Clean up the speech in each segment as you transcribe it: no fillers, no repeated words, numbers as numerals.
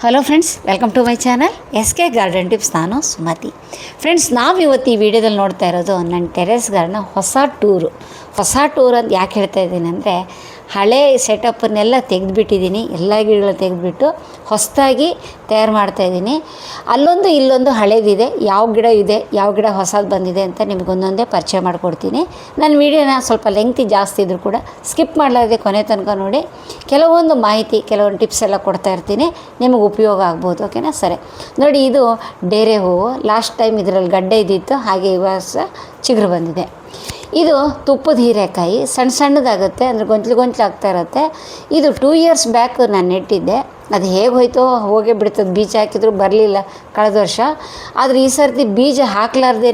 Hello friends, welcome to my channel SK garden tips. ನಾನು Sumathi. Friends, ನಾವು ಇವತ್ತು ಈ ವಿಡಿಯೋದಲ್ಲಿ ನೋಡ್ತಾ ಇರೋದು ನನ್ನ ಟೆರೆಸ್ ಗಾರ್ಡನ್ನ ಹೊಸ ಟೂರ್ ಅಂತ ಯಾಕೆ ಹೇಳ್ತಾ ಇದ್ದೀನಿ ಅಂದರೆ, ಹಳೆ ಸೆಟಪ್ಪನ್ನೆಲ್ಲ ತೆಗೆದುಬಿಟ್ಟಿದ್ದೀನಿ. ಎಲ್ಲ ಗಿಡಗಳು ತೆಗೆದುಬಿಟ್ಟು ಹೊಸದಾಗಿ ತಯಾರು ಮಾಡ್ತಾಯಿದ್ದೀನಿ. ಅಲ್ಲೊಂದು ಇಲ್ಲೊಂದು ಹಳೇದಿದೆ, ಯಾವ ಗಿಡ ಇದೆ, ಯಾವ ಗಿಡ ಹೊಸದು ಬಂದಿದೆ ಅಂತ ನಿಮಗೊಂದೊಂದೇ ಪರಿಚಯ ಮಾಡಿಕೊಡ್ತೀನಿ. ನನ್ನ ವೀಡಿಯೋನ ಸ್ವಲ್ಪ ಲೆಂಗ್ತಿ ಜಾಸ್ತಿ ಇದ್ದರೂ ಕೂಡ ಸ್ಕಿಪ್ ಮಾಡಲಾರದೆ ಕೊನೆ ತನಕ ನೋಡಿ. ಕೆಲವೊಂದು ಮಾಹಿತಿ, ಕೆಲವೊಂದು ಟಿಪ್ಸ್ ಎಲ್ಲ ಕೊಡ್ತಾ ಇರ್ತೀನಿ, ನಿಮಗೆ ಉಪಯೋಗ ಆಗ್ಬೋದು. ಓಕೆನಾ? ಸರಿ ನೋಡಿ, ಇದು ಡೇರೆ ಹೂವು. ಲಾಸ್ಟ್ ಟೈಮ್ ಇದರಲ್ಲಿ ಗಡ್ಡೆ ಇದ್ದಿತ್ತು, ಹಾಗೆ ಇವಾಗ ಚಿಗುರು ಬಂದಿದೆ. ಇದು ತುಪ್ಪದ ಹೀರೆಕಾಯಿ, ಸಣ್ಣದಾಗುತ್ತೆ, ಅಂದರೆ ಗೊಂಚಲು ಆಗ್ತಾ ಇರುತ್ತೆ. ಇದು 2 years ಬ್ಯಾಕ್ ನಾನು ನೆಟ್ಟಿದ್ದೆ. ಅದು ಹೇಗೆ ಹೋಯ್ತೋ ಹೋಗೇ ಬಿಡ್ತದೆ, ಬೀಜ ಹಾಕಿದ್ರು ಬರಲಿಲ್ಲ ಕಳೆದ ವರ್ಷ. ಆದರೆ ಈ ಸರ್ತಿ ಬೀಜ ಹಾಕ್ಲಾರ್ದೇ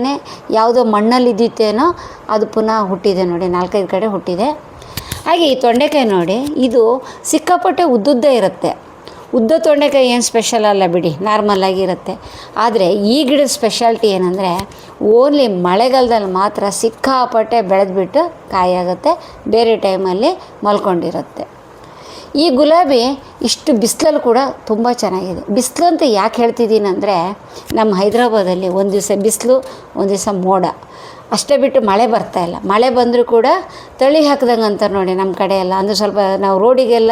ಯಾವುದೋ ಮಣ್ಣಲ್ಲಿ ಇದ್ದಿತ್ತೇನೋ ಅದು ಪುನಃ ಹುಟ್ಟಿದೆ ನೋಡಿ, 4-5 ಕಡೆ ಹುಟ್ಟಿದೆ. ಹಾಗೆ ಈ ತೊಂಡೆಕಾಯಿ ನೋಡಿ, ಇದು ಸಿಕ್ಕಾಪಟ್ಟೆ ಉದ್ದುದ್ದ ಇರುತ್ತೆ. ಉದ್ದ ತೊಂಡೆಕಾಯಿ ಏನು ಸ್ಪೆಷಲ್ ಅಲ್ಲ ಬಿಡಿ, ನಾರ್ಮಲಾಗಿರುತ್ತೆ. ಆದರೆ ಈ ಗಿಡದ ಸ್ಪೆಷಾಲಿಟಿ ಏನಂದರೆ, ಓನ್ಲಿ ಮಳೆಗಾಲದಲ್ಲಿ ಮಾತ್ರ ಸಿಕ್ಕಾಪಟ್ಟೆ ಬೆಳೆದ್ಬಿಟ್ಟು ಕಾಯಾಗುತ್ತೆ, ಬೇರೆ ಟೈಮಲ್ಲಿ ಮಲ್ಕೊಂಡಿರುತ್ತೆ. ಈ ಗುಲಾಬಿ ಇಷ್ಟು ಬಿಸಿಲಲ್ಲಿ ಕೂಡ ತುಂಬ ಚೆನ್ನಾಗಿದೆ. ಬಿಸಿಲು ಅಂತ ಯಾಕೆ ಹೇಳ್ತಿದ್ದೀನಿ ಅಂದರೆ, ನಮ್ಮ ಹೈದ್ರಾಬಾದಲ್ಲಿ ಒಂದು ದಿವಸ ಬಿಸಿಲು, ಒಂದು ದಿವಸ ಮೋಡ ಅಷ್ಟೇ, ಬಿಟ್ಟು ಮಳೆ ಬರ್ತಾಯಿಲ್ಲ. ಮಳೆ ಬಂದರೂ ಕೂಡ ತಳಿ ಹಾಕಿದಂಗೆ ಅಂತಾರೆ ನೋಡಿ ನಮ್ಮ ಕಡೆ ಎಲ್ಲ. ಅಂದರೆ ಸ್ವಲ್ಪ ನಾವು ರೋಡಿಗೆಲ್ಲ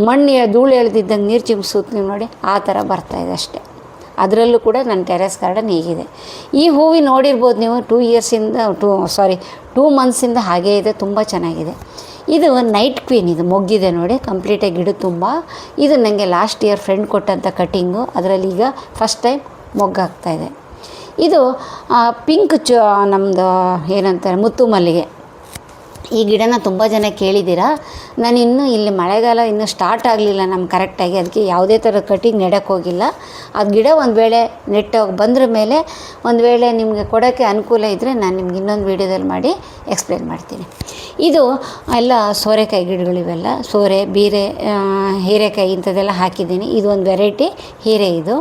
ಮಣ್ಣು ಧೂಳು ಎಳೆದಿದ್ದಂಗೆ ನೀರು ಚಿಮ್ಸುತ್ತೀವಿ ನೋಡಿ, ಆ ಥರ ಬರ್ತಾಯಿದೆ ಅಷ್ಟೇ. ಅದರಲ್ಲೂ ಕೂಡ ನನ್ನ ಟೆರೆಸ್ ಗಾರ್ಡನ್ ಹೀಗಿದೆ. ಈ ಹೂವಿ ನೋಡಿರ್ಬೋದು ನೀವು, 2 ಮಂತ್ಸಿಂದ ಹಾಗೇ ಇದೆ, ತುಂಬ ಚೆನ್ನಾಗಿದೆ. ಇದು ನೈಟ್ ಕ್ವೀನ್, ಇದು ಮೊಗ್ಗಿದೆ ನೋಡಿ ಕಂಪ್ಲೀಟಾಗಿ ಗಿಡ ತುಂಬ. ಇದು ನನಗೆ ಲಾಸ್ಟ್ ಇಯರ್ ಫ್ರೆಂಡ್ ಕೊಟ್ಟಂಥ ಕಟ್ಟಿಂಗು, ಅದರಲ್ಲಿ ಈಗ ಫಸ್ಟ್ ಟೈಮ್ ಮೊಗ್ಗಾಗ್ತಾಯಿದೆ. ಇದು ಪಿಂಕ್ ನಮ್ಮದು ಏನಂತಾರೆ ಮುತ್ತು ಮಲ್ಲಿಗೆ. ಈ ಗಿಡನ ತುಂಬ ಜನ ಕೇಳಿದ್ದೀರಾ. ನಾನು ಇನ್ನೂ ಇಲ್ಲಿ ಮಳೆಗಾಲ ಇನ್ನೂ ಸ್ಟಾರ್ಟ್ ಆಗಲಿಲ್ಲ ನಮ್ಮ ಕರೆಕ್ಟಾಗಿ, ಅದಕ್ಕೆ ಯಾವುದೇ ಥರ ಕಟಿಂಗ್ ನೆಡೋಕ್ಕೆ ಹೋಗಿಲ್ಲ. ಅದು ಗಿಡ ಒಂದು ವೇಳೆ ನೆಟ್ಟೋಗಿ ಬಂದ್ರ ಮೇಲೆ ಒಂದು ವೇಳೆ ನಿಮಗೆ ಕೊಡೋಕ್ಕೆ ಅನುಕೂಲ ಇದ್ದರೆ ನಾನು ನಿಮ್ಗೆ ಇನ್ನೊಂದು ವೀಡಿಯೋದಲ್ಲಿ ಮಾಡಿ ಎಕ್ಸ್ಪ್ಲೇನ್ ಮಾಡ್ತೀನಿ. ಇದು ಎಲ್ಲ ಸೋರೆಕಾಯಿ ಗಿಡಗಳಿವೆಲ್ಲ, ಸೋರೆ, ಬೀರೆ, ಹೀರೆಕಾಯಿ ಇಂಥದ್ದೆಲ್ಲ ಹಾಕಿದ್ದೀನಿ. ಇದು ಒಂದು ವೆರೈಟಿ ಹೀರೆ. ಇದು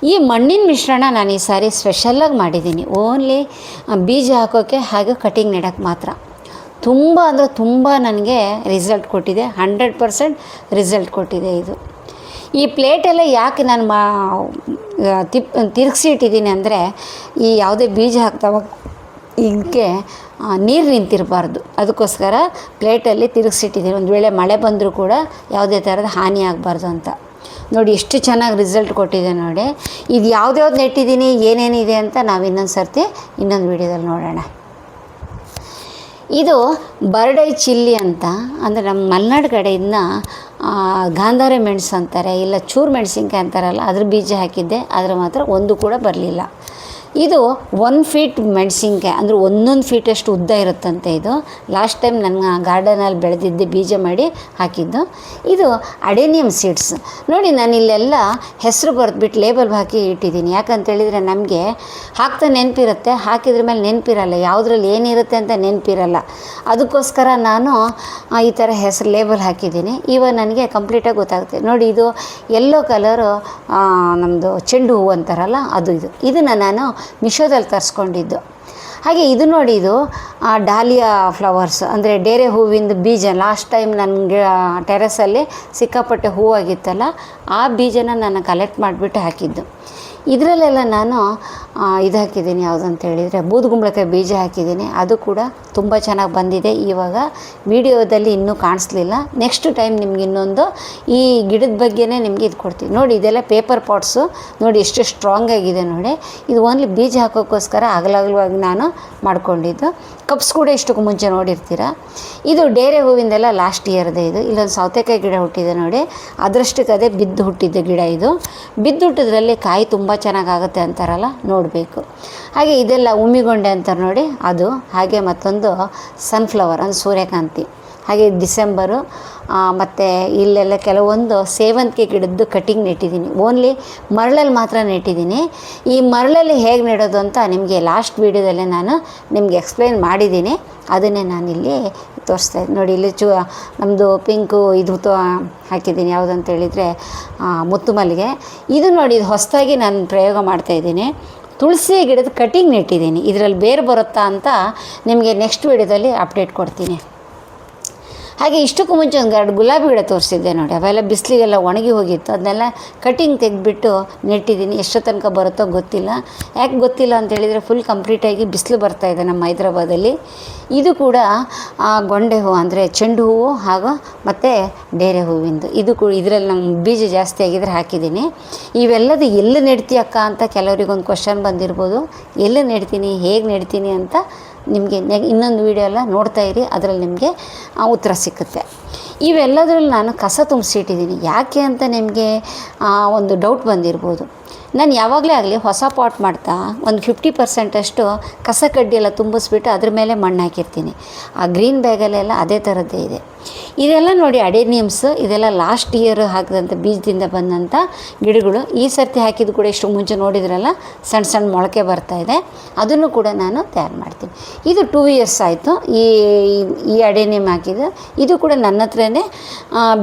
ಈ ಮಣ್ಣಿನ ಮಿಶ್ರಣ ನಾನು ಈ ಸಾರಿ ಸ್ಪೆಷಲ್ಲಾಗಿ ಮಾಡಿದ್ದೀನಿ, ಓನ್ಲಿ ಬೀಜ ಹಾಕೋಕ್ಕೆ ಹಾಗೆ ಕಟಿಂಗ್ ನೆಡೋಕ್ಕೆ ಮಾತ್ರ. ತುಂಬ ಅಂದರೆ ತುಂಬ ನನಗೆ ರಿಸಲ್ಟ್ ಕೊಟ್ಟಿದೆ, 100% ರಿಸಲ್ಟ್ ಕೊಟ್ಟಿದೆ ಇದು. ಈ ಪ್ಲೇಟೆಲ್ಲ ಯಾಕೆ ನಾನು ತಿರುಗಿಸಿ ಇಟ್ಟಿದ್ದೀನಿ ಅಂದರೆ, ಈ ಯಾವುದೇ ಬೀಜ ಹಾಕ್ತಾವಾಗ ಇದಕ್ಕೆ ನೀರು ನಿಂತಿರಬಾರ್ದು, ಅದಕ್ಕೋಸ್ಕರ ಪ್ಲೇಟಲ್ಲಿ ತಿರುಗಿಸಿಟ್ಟಿದ್ದೀನಿ. ಒಂದು ವೇಳೆ ಮಳೆ ಬಂದರೂ ಕೂಡ ಯಾವುದೇ ಥರದ ಹಾನಿ ಆಗಬಾರ್ದು ಅಂತ. ನೋಡಿ ಎಷ್ಟು ಚೆನ್ನಾಗಿ ರಿಸಲ್ಟ್ ಕೊಟ್ಟಿದೆ ನೋಡಿ. ಇದು ಯಾವ್ದ್ಯಾವ್ದು ನೆಟ್ಟಿದ್ದೀನಿ, ಏನೇನಿದೆ ಅಂತ ನಾವು ಇನ್ನೊಂದು ವೀಡಿಯೋದಲ್ಲಿ ನೋಡೋಣ. ಇದು ಬರ್ಡೈ ಚಿಲ್ಲಿ ಅಂತ, ಅಂದರೆ ನಮ್ಮ ಮಲೆನಾಡು ಕಡೆಯಿಂದ ಗಾಂಧಾರಿ ಮೆಣಸು ಅಂತಾರೆ, ಇಲ್ಲ ಚೂರು ಮೆಣಸಿನ್ಕಾಯಿ ಅಂತಾರಲ್ಲ, ಅದ್ರ ಬೀಜ ಹಾಕಿದ್ದೆ. ಆದರೆ ಮಾತ್ರ ಒಂದು ಕೂಡ ಬರಲಿಲ್ಲ. ಇದು 1 feet ಮೆಣಸಿನ್ಕಾಯಿ, ಅಂದರೆ 1 ಫೀಟಷ್ಟು ಉದ್ದ ಇರುತ್ತಂತೆ. ಇದು ಲಾಸ್ಟ್ ಟೈಮ್ ನನ್ನ ಗಾರ್ಡನಲ್ಲಿ ಬೆಳೆದಿದ್ದೆ, ಬೀಜ ಮಾಡಿ ಹಾಕಿದ್ದು. ಇದು ಅಡೇನಿಯಮ್ ಸೀಡ್ಸ್ ನೋಡಿ. ನಾನು ಇಲ್ಲೆಲ್ಲ ಹೆಸರು ಬರೆದ್ಬಿಟ್ಟು ಲೇಬಲ್ ಹಾಕಿ ಇಟ್ಟಿದ್ದೀನಿ. ಯಾಕಂತೇಳಿದರೆ ನಮಗೆ ಹಾಕ್ತಾ ನೆನಪಿರುತ್ತೆ, ಹಾಕಿದ್ರ ಮೇಲೆ ನೆನಪಿರಲ್ಲ, ಯಾವುದ್ರಲ್ಲಿ ಏನಿರುತ್ತೆ ಅಂತ ನೆನಪಿರಲ್ಲ. ಅದಕ್ಕೋಸ್ಕರ ನಾನು ಈ ಥರ ಹೆಸರು ಲೇಬಲ್ ಹಾಕಿದ್ದೀನಿ. ಇವಾಗ ನನಗೆ ಕಂಪ್ಲೀಟಾಗಿ ಗೊತ್ತಾಗುತ್ತೆ ನೋಡಿ. ಇದು ಯೆಲ್ಲೋ ಕಲರು ನಮ್ಮದು ಚೆಂಡು ಹೂವು ಅಂತಾರಲ್ಲ, ಇದನ್ನು ನಾನು ಮಿಶೋದಲ್ಲಿ ತರಿಸ್ಕೊಂಡಿದ್ದು. ಹಾಗೆ ಇದು ನೋಡಿ, ಇದು ಡಾಲಿಯಾ ಫ್ಲವರ್ಸ್, ಅಂದರೆ ಡೇರೆ ಹೂವಿಂದ ಬೀಜ. ಲಾಸ್ಟ್ ಟೈಮ್ ನನಗೆ ಟೆರೆಸಲ್ಲಿ ಸಿಕ್ಕಾಪಟ್ಟೆ ಹೂವಾಗಿತ್ತಲ್ಲ, ಆ ಬೀಜನ ನಾನು ಕಲೆಕ್ಟ್ ಮಾಡಿಬಿಟ್ಟು ಹಾಕಿದ್ದು. ಇದರಲ್ಲೆಲ್ಲ ನಾನು ಇದು ಹಾಕಿದ್ದೀನಿ, ಯಾವುದಂತ ಹೇಳಿದರೆ ಬೂದುಗುಂಬಳಕಾಯಿ ಬೀಜ ಹಾಕಿದ್ದೀನಿ. ಅದು ಕೂಡ ತುಂಬ ಚೆನ್ನಾಗಿ ಬಂದಿದೆ. ಇವಾಗ ವಿಡಿಯೋದಲ್ಲಿ ಇನ್ನೂ ಕಾಣಿಸ್ಲಿಲ್ಲ. ನೆಕ್ಸ್ಟ್ ಟೈಮ್ ನಿಮ್ಗೆ ಇನ್ನೊಂದು ಈ ಗಿಡದ ಬಗ್ಗೆನೇ ನಿಮಗೆ ಇದು ಕೊಡ್ತೀನಿ ನೋಡಿ. ಇದೆಲ್ಲ ಪೇಪರ್ ಪಾಟ್ಸು ನೋಡಿ, ಎಷ್ಟು ಸ್ಟ್ರಾಂಗ್ ಆಗಿದೆ ನೋಡಿ. ಇದು ಓನ್ಲಿ ಬೀಜ ಹಾಕೋಕ್ಕೋಸ್ಕರ ಅಗಲವಾಗಿ ನಾನು ಮಾಡ್ಕೊಂಡಿದ್ದು. ಕಪ್ಸ್ ಕೂಡ ಇಷ್ಟಕ್ಕೂ ಮುಂಚೆ ನೋಡಿರ್ತೀರ. ಇದು ಡೇರೆ ಹೂವಿಂದೆಲ್ಲ ಲಾಸ್ಟ್ ಇಯರ್ದೆ. ಇದು ಇಲ್ಲೊಂದು ಸೌತೆಕಾಯಿ ಗಿಡ ಹುಟ್ಟಿದೆ ನೋಡಿ, ಅದರಷ್ಟಕ್ಕೆ ಅದೇ ಬಿದ್ದು ಹುಟ್ಟಿದ್ದ ಗಿಡ. ಇದು ಬಿದ್ದು ಹುಟ್ಟಿದ್ರಲ್ಲಿ ಕಾಯಿ ತುಂಬ ಚೆನ್ನಾಗಾಗುತ್ತೆ ಅಂತಾರಲ್ಲ, ನೋಡಬೇಕು. ಹಾಗೆ ಇದೆಲ್ಲ ಉಮ್ಮಿಗೊಂಡೆ ಅಂತಾರೆ ನೋಡಿ, ಅದು. ಹಾಗೆ ಮತ್ತೊಂದು ಸನ್ಫ್ಲವರ್, ಅಂದರೆ ಸೂರ್ಯಕಾಂತಿ. ಹಾಗೆ ಡಿಸೆಂಬರು. ಮತ್ತು ಇಲ್ಲೆಲ್ಲ ಕೆಲವೊಂದು ಸೇವಂತಿಗೆ ಗಿಡದ್ದು ಕಟಿಂಗ್ ನೆಟ್ಟಿದ್ದೀನಿ. ಓನ್ಲಿ ಮರಳಲ್ಲಿ ಮಾತ್ರ ನೆಟ್ಟಿದ್ದೀನಿ. ಈ ಮರಳಲ್ಲಿ ಹೇಗೆ ನೆಡೋದು ಅಂತ ನಿಮಗೆ ಲಾಸ್ಟ್ ವೀಡಿಯೋದಲ್ಲೇ ನಾನು ನಿಮಗೆ ಎಕ್ಸ್ಪ್ಲೈನ್ ಮಾಡಿದ್ದೀನಿ. ಅದನ್ನೇ ನಾನಿಲ್ಲಿ ತೋರಿಸ್ತಾಯಿದ್ದೀನಿ ನೋಡಿ. ಇಲ್ಲಿ ನಮ್ಮದು ಪಿಂಕು ಇದು ಹಾಕಿದ್ದೀನಿ, ಯಾವುದಂತ ಹೇಳಿದರೆ ಮುತ್ತು ಮಲ್ಲಿಗೆ. ಇದು ನೋಡಿ, ಇದು ಹೊಸದಾಗಿ ನಾನು ಪ್ರಯೋಗ ಮಾಡ್ತಾಯಿದ್ದೀನಿ. ತುಳಸಿ ಗಿಡದ ಕಟಿಂಗ್ ನೆಟ್ಟಿದ್ದೀನಿ. ಇದರಲ್ಲಿ ಬೇರು ಬರುತ್ತಾ ಅಂತ ನಿಮಗೆ ನೆಕ್ಸ್ಟ್ ವೀಡಿಯೋದಲ್ಲಿ ಅಪ್ಡೇಟ್ ಕೊಡ್ತೀನಿ. ಹಾಗೆ ಇಷ್ಟಕ್ಕೂ ಮುಂಚೆ ಒಂದು 2 ಗುಲಾಬಿ ಗಿಡ ತೋರಿಸಿದ್ದೆ ನೋಡಿ, ಅವೆಲ್ಲ ಬಿಸಿಲಿಗೆಲ್ಲ ಒಣಗಿ ಹೋಗಿತ್ತು. ಅದನ್ನೆಲ್ಲ ಕಟಿಂಗ್ ತೆಗೆದುಬಿಟ್ಟು ನೆಟ್ಟಿದ್ದೀನಿ. ಎಷ್ಟೋ ತನಕ ಬರುತ್ತೋ ಗೊತ್ತಿಲ್ಲ. ಯಾಕೆ ಗೊತ್ತಿಲ್ಲ ಅಂತೇಳಿದರೆ ಫುಲ್ ಕಂಪ್ಲೀಟಾಗಿ ಬಿಸಿಲು ಬರ್ತಾಯಿದೆ ನಮ್ಮ ಹೈದ್ರಾಬಾದಲ್ಲಿ. ಇದು ಕೂಡ ಗೊಂಡೆ ಹೂವು ಅಂದರೆ ಚೆಂಡು ಹೂವು ಹಾಗೂ ಮತ್ತು ಡೇರೆ ಹೂವಿಂದು. ಇದು ಕೂಡ ಇದರಲ್ಲಿ ನಮ್ಮ ಬೀಜ ಜಾಸ್ತಿ ಆಗಿದ್ರೆ ಹಾಕಿದ್ದೀನಿ. ಇವೆಲ್ಲದು ಎಲ್ಲಿ ನೆಡ್ತೀಯ ಅಕ್ಕ ಅಂತ ಕೆಲವರಿಗೊಂದು ಕ್ವಶನ್ ಬಂದಿರ್ಬೋದು. ಎಲ್ಲಿ ನೆಡ್ತೀನಿ, ಹೇಗೆ ನೆಡ್ತೀನಿ ಅಂತ ನಿಮಗೆ ಇನ್ನೊಂದು ವಿಡಿಯೋ ಎಲ್ಲ ನೋಡ್ತಾ ಇರಿ, ಅದರಲ್ಲಿ ನಿಮಗೆ ಉತ್ತರ ಸಿಕ್ಕುತ್ತೆ. ಇವೆಲ್ಲದರಲ್ಲಿ ನಾನು ಕಸ ತುಂಬಿಸಿಟ್ಟಿದ್ದೀನಿ. ಯಾಕೆ ಅಂತ ನಿಮಗೆ ಒಂದು ಡೌಟ್ ಬಂದಿರ್ಬೋದು. ನಾನು ಯಾವಾಗಲೇ ಆಗಲಿ ಹೊಸ ಪಾಟ್ ಮಾಡ್ತಾ ಒಂದು 50% ಕಸ ಕಡ್ಡಿ ಎಲ್ಲ ತುಂಬಿಸ್ಬಿಟ್ಟು ಅದ್ರ ಮೇಲೆ ಮಣ್ಣು ಹಾಕಿರ್ತೀನಿ. ಆ ಗ್ರೀನ್ ಬ್ಯಾಗಲ್ಲೆಲ್ಲ ಅದೇ ಥರದ್ದೇ ಇದೆ. ಇದೆಲ್ಲ ನೋಡಿ ಅಡೇನಿಯಮ್ಸ್, ಇದೆಲ್ಲ ಲಾಸ್ಟ್ ಇಯರ್ ಹಾಕಿದಂಥ ಬೀಜದಿಂದ ಬಂದಂಥ ಗಿಡಗಳು. ಈ ಸರ್ತಿ ಹಾಕಿದ್ದು ಕೂಡ ಇಷ್ಟು ಮುಂಚೆ ನೋಡಿದ್ರಲ್ಲ ಸಣ್ಣ ಸಣ್ಣ ಮೊಳಕೆ ಬರ್ತಾಯಿದೆ, ಅದನ್ನು ಕೂಡ ನಾನು ತಯಾರು ಮಾಡ್ತೀನಿ. ಇದು 2 ಇಯರ್ಸ್ ಆಯಿತು ಈ ಅಡೇನಿಯಮ್ ಹಾಕಿದ್ದು. ಇದು ಕೂಡ ನನ್ನ ಹತ್ರನೇ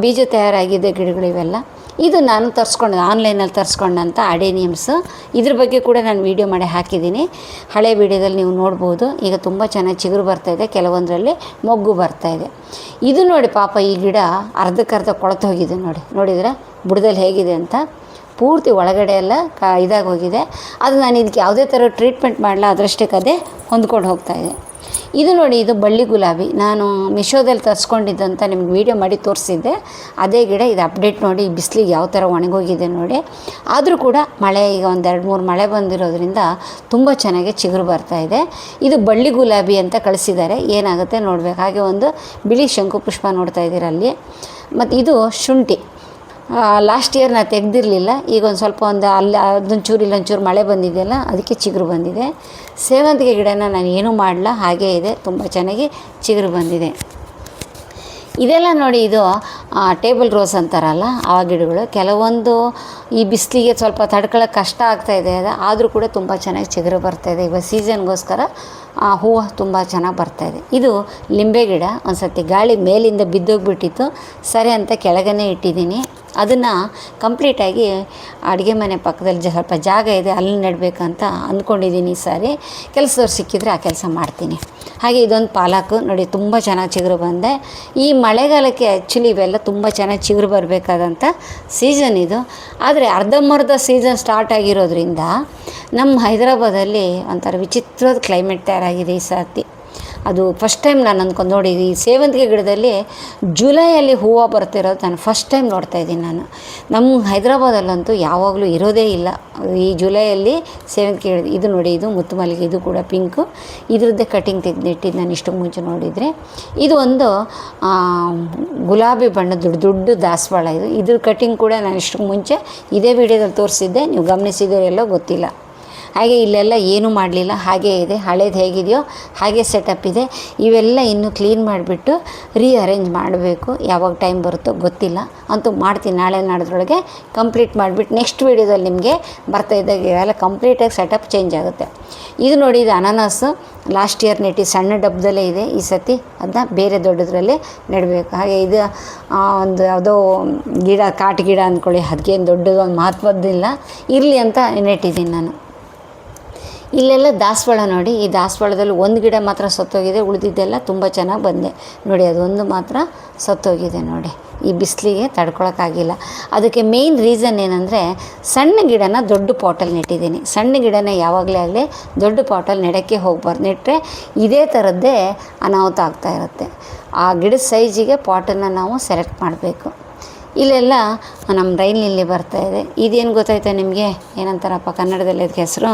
ಬೀಜ ತಯಾರಾಗಿದೆ ಗಿಡಗಳು ಇವೆಲ್ಲ. ಇದು ನಾನು ಆನ್ಲೈನಲ್ಲಿ ತರಿಸ್ಕೊಂಡಂಥ ಅಡೇನಿಯಮ್ಸ್. ಇದ್ರ ಬಗ್ಗೆ ಕೂಡ ನಾನು ವೀಡಿಯೋ ಮಾಡಿ ಹಾಕಿದ್ದೀನಿ, ಹಳೆ ವೀಡಿಯೋದಲ್ಲಿ ನೀವು ನೋಡ್ಬೋದು. ಈಗ ತುಂಬ ಚೆನ್ನಾಗಿ ಚಿಗುರು ಬರ್ತಾಯಿದೆ, ಕೆಲವೊಂದರಲ್ಲಿ ಮೊಗ್ಗು ಬರ್ತಾಯಿದೆ. ಇದು ನೋಡಿ ಪಾಪ ಈ ಗಿಡ ಅರ್ಧಕ್ಕರ್ಧ ಕೊಳೆತು ಹೋಗಿದೆ ನೋಡಿದರೆ ಬುಡದಲ್ಲಿ ಹೇಗಿದೆ ಅಂತ. ಪೂರ್ತಿ ಒಳಗಡೆ ಎಲ್ಲ ಇದಾಗಿ ಹೋಗಿದೆ. ಅದು ನಾನು ಇದಕ್ಕೆ ಯಾವುದೇ ಥರ ಟ್ರೀಟ್ಮೆಂಟ್ ಮಾಡಲ್ಲ, ಅದರಷ್ಟಕ್ಕೆ ಅದೇ ಹೊಂದ್ಕೊಂಡು ಹೋಗ್ತಾಯಿದೆ. ಇದು ನೋಡಿ, ಇದು ಬಳ್ಳಿ ಗುಲಾಬಿ. ನಾನು ಮಿಶೋದಲ್ಲಿ ತರಿಸ್ಕೊಂಡಿದ್ದಂತ ನಿಮ್ಗೆ ವೀಡಿಯೋ ಮಾಡಿ ತೋರಿಸಿದ್ದೆ, ಅದೇ ಗಿಡ. ಇದು ಅಪ್ಡೇಟ್ ನೋಡಿ, ಬಿಸಿಲಿಗೆ ಯಾವ ಥರ ಒಣಗೋಗಿದೆ ನೋಡಿ. ಆದರೂ ಕೂಡ ಮಳೆ ಈಗ ಒಂದು 2-3 ಮಳೆ ಬಂದಿರೋದ್ರಿಂದ ತುಂಬ ಚೆನ್ನಾಗಿ ಚಿಗುರು ಬರ್ತಾಯಿದೆ. ಇದು ಬಳ್ಳಿ ಗುಲಾಬಿ ಅಂತ ಕಳಿಸಿದ್ದಾರೆ, ಏನಾಗುತ್ತೆ ನೋಡಬೇಕು. ಹಾಗೆ ಒಂದು ಬಿಳಿ ಶಂಕುಪುಷ್ಪ ನೋಡ್ತಾ ಇದ್ದೀರ ಅಲ್ಲಿ. ಮತ್ತು ಇದು ಶುಂಠಿ. ಲಾಸ್ಟ್ ಇಯರ್ ನಾನು ತೆಗೆದಿರಲಿಲ್ಲ, ಈಗ ಒಂದು ಸ್ವಲ್ಪ ಅಲ್ಲಿ ಅದೊಂಚೂರು ಇಲ್ಲೊಂಚೂರು ಮಳೆ ಬಂದಿದೆಯಲ್ಲ, ಅದಕ್ಕೆ ಚಿಗುರು ಬಂದಿದೆ. ಸೇವಂತಿಗೆ ಗಿಡನ ನಾನು ಏನೂ ಮಾಡಲ್ಲ, ಹಾಗೇ ಇದೆ, ತುಂಬ ಚೆನ್ನಾಗಿ ಚಿಗುರು ಬಂದಿದೆ. ಇದೆಲ್ಲ ನೋಡಿ, ಇದು ಟೇಬಲ್ ರೋಸ್ ಅಂತಾರಲ್ಲ ಆ ಗಿಡಗಳು. ಕೆಲವೊಂದು ಈ ಬಿಸಿಲಿಗೆ ಸ್ವಲ್ಪ ತಡ್ಕೊಳ್ಳೋಕೆ ಕಷ್ಟ ಆಗ್ತಾಯಿದೆ, ಆದರೂ ಕೂಡ ತುಂಬ ಚೆನ್ನಾಗಿ ಚಿಗುರು ಬರ್ತಾಯಿದೆ. ಇವಾಗ ಸೀಸನ್ಗೋಸ್ಕರ ಹೂವು ತುಂಬ ಚೆನ್ನಾಗಿ ಬರ್ತಾಯಿದೆ. ಇದು ಲಿಂಬೆ ಗಿಡ. ಒಂದು ಸರ್ತಿ ಗಾಳಿ ಮೇಲಿಂದ ಬಿದ್ದೋಗ್ಬಿಟ್ಟಿತ್ತು, ಸರಿ ಅಂತ ಕೆಳಗೇ ಇಟ್ಟಿದ್ದೀನಿ. ಅದನ್ನು ಕಂಪ್ಲೀಟಾಗಿ ಅಡುಗೆ ಮನೆ ಪಕ್ಕದಲ್ಲಿ ಸ್ವಲ್ಪ ಜಾಗ ಇದೆ, ಅಲ್ಲಿ ನೆಡಬೇಕಂತ ಅಂದ್ಕೊಂಡಿದ್ದೀನಿ. ಈ ಸಾರಿ ಕೆಲಸದವ್ರು ಸಿಕ್ಕಿದರೆ ಆ ಕೆಲಸ ಮಾಡ್ತೀನಿ. ಹಾಗೆ ಇದೊಂದು ಪಾಲಕ್ ನೋಡಿ, ತುಂಬ ಚೆನ್ನಾಗಿ ಚಿಗುರು ಬಂದೆ. ಈ ಮಳೆಗಾಲಕ್ಕೆ ಆ್ಯಕ್ಚುಲಿ ಇವೆಲ್ಲ ತುಂಬ ಚೆನ್ನಾಗಿ ಚಿಗುರು ಬರಬೇಕಾದಂಥ ಸೀಸನ್ ಇದು. ಆದರೆ ಅರ್ಧಂಬರ್ಧ ಸೀಸನ್ ಸ್ಟಾರ್ಟ್ ಆಗಿರೋದ್ರಿಂದ ನಮ್ಮ ಹೈದರಾಬಾದಲ್ಲಿ ಒಂಥರ ವಿಚಿತ್ರವಾದ ಕ್ಲೈಮೇಟ್ ತಯಾರಾಗಿದೆ ಈ ಸರ್ತಿ. ಅದು ಫಸ್ಟ್ ಟೈಮ್ ನಾನು ಅಂದ್ಕೊಂಡು ನೋಡಿ, ಈ ಸೇವಂತಿಗೆ ಗಿಡದಲ್ಲಿ ಜುಲೈಯಲ್ಲಿ ಹೂವು ಬರ್ತಿರೋದು ನಾನು ಫಸ್ಟ್ ಟೈಮ್ ನೋಡ್ತಾಯಿದ್ದೀನಿ. ನಾನು ನಮ್ಮ ಹೈದರಾಬಾದಲ್ಲಂತೂ ಯಾವಾಗಲೂ ಇರೋದೇ ಇಲ್ಲ ಈ ಜುಲೈಯಲ್ಲಿ ಸೇವಂತಿಗೆ ಗಿಡ. ಇದು ನೋಡಿ, ಇದು ಮುತ್ತು ಮಲ್ಲಿಗೆ, ಇದು ಕೂಡ ಪಿಂಕು. ಇದ್ರದ್ದೇ ಕಟಿಂಗ್ ತೆಗೆದಿಟ್ಟಿದ್ದು ನಾನು ಇಷ್ಟಕ್ಕೆ ಮುಂಚೆ ನೋಡಿದರೆ. ಇದು ಒಂದು ಗುಲಾಬಿ ಬಣ್ಣದ ದೊಡ್ಡ ದಾಸವಾಳ. ಇದ್ರ ಕಟಿಂಗ್ ಕೂಡ ನಾನು ಇಷ್ಟಕ್ಕೆ ಮುಂಚೆ ಇದೇ ವಿಡಿಯೋದಲ್ಲಿ ತೋರಿಸಿದ್ದೆ, ನೀವು ಗಮನಿಸಿದವರೆಲ್ಲೋ ಗೊತ್ತಿಲ್ಲ. ಹಾಗೆ ಇಲ್ಲೆಲ್ಲ ಏನೂ ಮಾಡಲಿಲ್ಲ, ಹಾಗೇ ಇದೆ, ಹಳೇದು ಹೇಗಿದೆಯೋ ಹಾಗೆ ಸೆಟಪ್ ಇದೆ. ಇವೆಲ್ಲ ಇನ್ನೂ ಕ್ಲೀನ್ ಮಾಡಿಬಿಟ್ಟು ರೀಅರೇಂಜ್ ಮಾಡಬೇಕು. ಯಾವಾಗ ಟೈಮ್ ಬರುತ್ತೋ ಗೊತ್ತಿಲ್ಲ, ಅಂತೂ ಮಾಡ್ತೀನಿ. ನಾಳೆ ನಾಡಿದ್ರೊಳಗೆ ಕಂಪ್ಲೀಟ್ ಮಾಡಿಬಿಟ್ಟು ನೆಕ್ಸ್ಟ್ ವೀಡಿಯೋದಲ್ಲಿ ನಿಮಗೆ ಬರ್ತಾಯಿದ್ದಾಗ ಇವೆಲ್ಲ ಕಂಪ್ಲೀಟಾಗಿ ಸೆಟಪ್ ಚೇಂಜ್ ಆಗುತ್ತೆ. ಇದು ನೋಡಿ, ಇದು ಅನಾನಸ್ಸು. ಲಾಸ್ಟ್ ಇಯರ್ ನೆಟ್ಟಿ ಸಣ್ಣ ಡಬ್ಬದಲ್ಲೇ ಇದೆ, ಈ ಸತಿ ಅದನ್ನ ಬೇರೆ ದೊಡ್ಡದ್ರಲ್ಲಿ ನೆಡಬೇಕು. ಹಾಗೆ ಇದು ಒಂದು ಯಾವುದೋ ಗಿಡ, ಕಾಟು ಗಿಡ ಅಂದ್ಕೊಳ್ಳಿ, ಅದಕ್ಕೇನು ದೊಡ್ಡದು ಒಂದು ಮಹತ್ವದ್ದಿಲ್ಲ, ಇರಲಿ ಅಂತ ನೆಟ್ಟಿದ್ದೀನಿ ನಾನು. ಇಲ್ಲೆಲ್ಲ ದಾಸವಾಳ ನೋಡಿ, ಈ ದಾಸವಾಳದಲ್ಲಿ ಒಂದು ಗಿಡ ಮಾತ್ರ ಸತ್ತೋಗಿದೆ, ಉಳಿದಿದ್ದೆಲ್ಲ ತುಂಬ ಚೆನ್ನಾಗಿ ಬಂದೆ ನೋಡಿ. ಅದೊಂದು ಮಾತ್ರ ಸತ್ತೋಗಿದೆ ನೋಡಿ, ಈ ಬಿಸಿಲಿಗೆ ತಡ್ಕೊಳಕ್ಕಾಗಿಲ್ಲ. ಅದಕ್ಕೆ ಮೇಯ್ನ್ ರೀಸನ್ ಏನಂದರೆ, ಸಣ್ಣ ಗಿಡನ ದೊಡ್ಡ ಪಾಟಲ್ಲಿ ನೆಟ್ಟಿದ್ದೀನಿ. ಸಣ್ಣ ಗಿಡನ ಯಾವಾಗಲೇ ಆಗಲಿ ದೊಡ್ಡ ಪಾಟಲ್ಲಿ ನೆಡೋಕ್ಕೆ ಹೋಗ್ಬಾರ್ದು. ನೆಟ್ಟರೆ ಇದೇ ಥರದ್ದೇ ಅನಾಹುತ ಆಗ್ತಾ ಇರುತ್ತೆ. ಆ ಗಿಡದ ಸೈಜಿಗೆ ಪಾಟನ್ನು ನಾವು ಸೆಲೆಕ್ಟ್ ಮಾಡಬೇಕು. ಇಲ್ಲೆಲ್ಲ ನಮ್ಮ ರೈಲ್ ಲಿಲ್ಲಿ ಬರ್ತಾಯಿದೆ. ಇದೇನು ಗೊತ್ತಾಯ್ತಾ ನಿಮಗೆ, ಏನಂತಾರಪ್ಪ ಕನ್ನಡದಲ್ಲಿ ಅದಕ್ಕೆ ಹೆಸರು?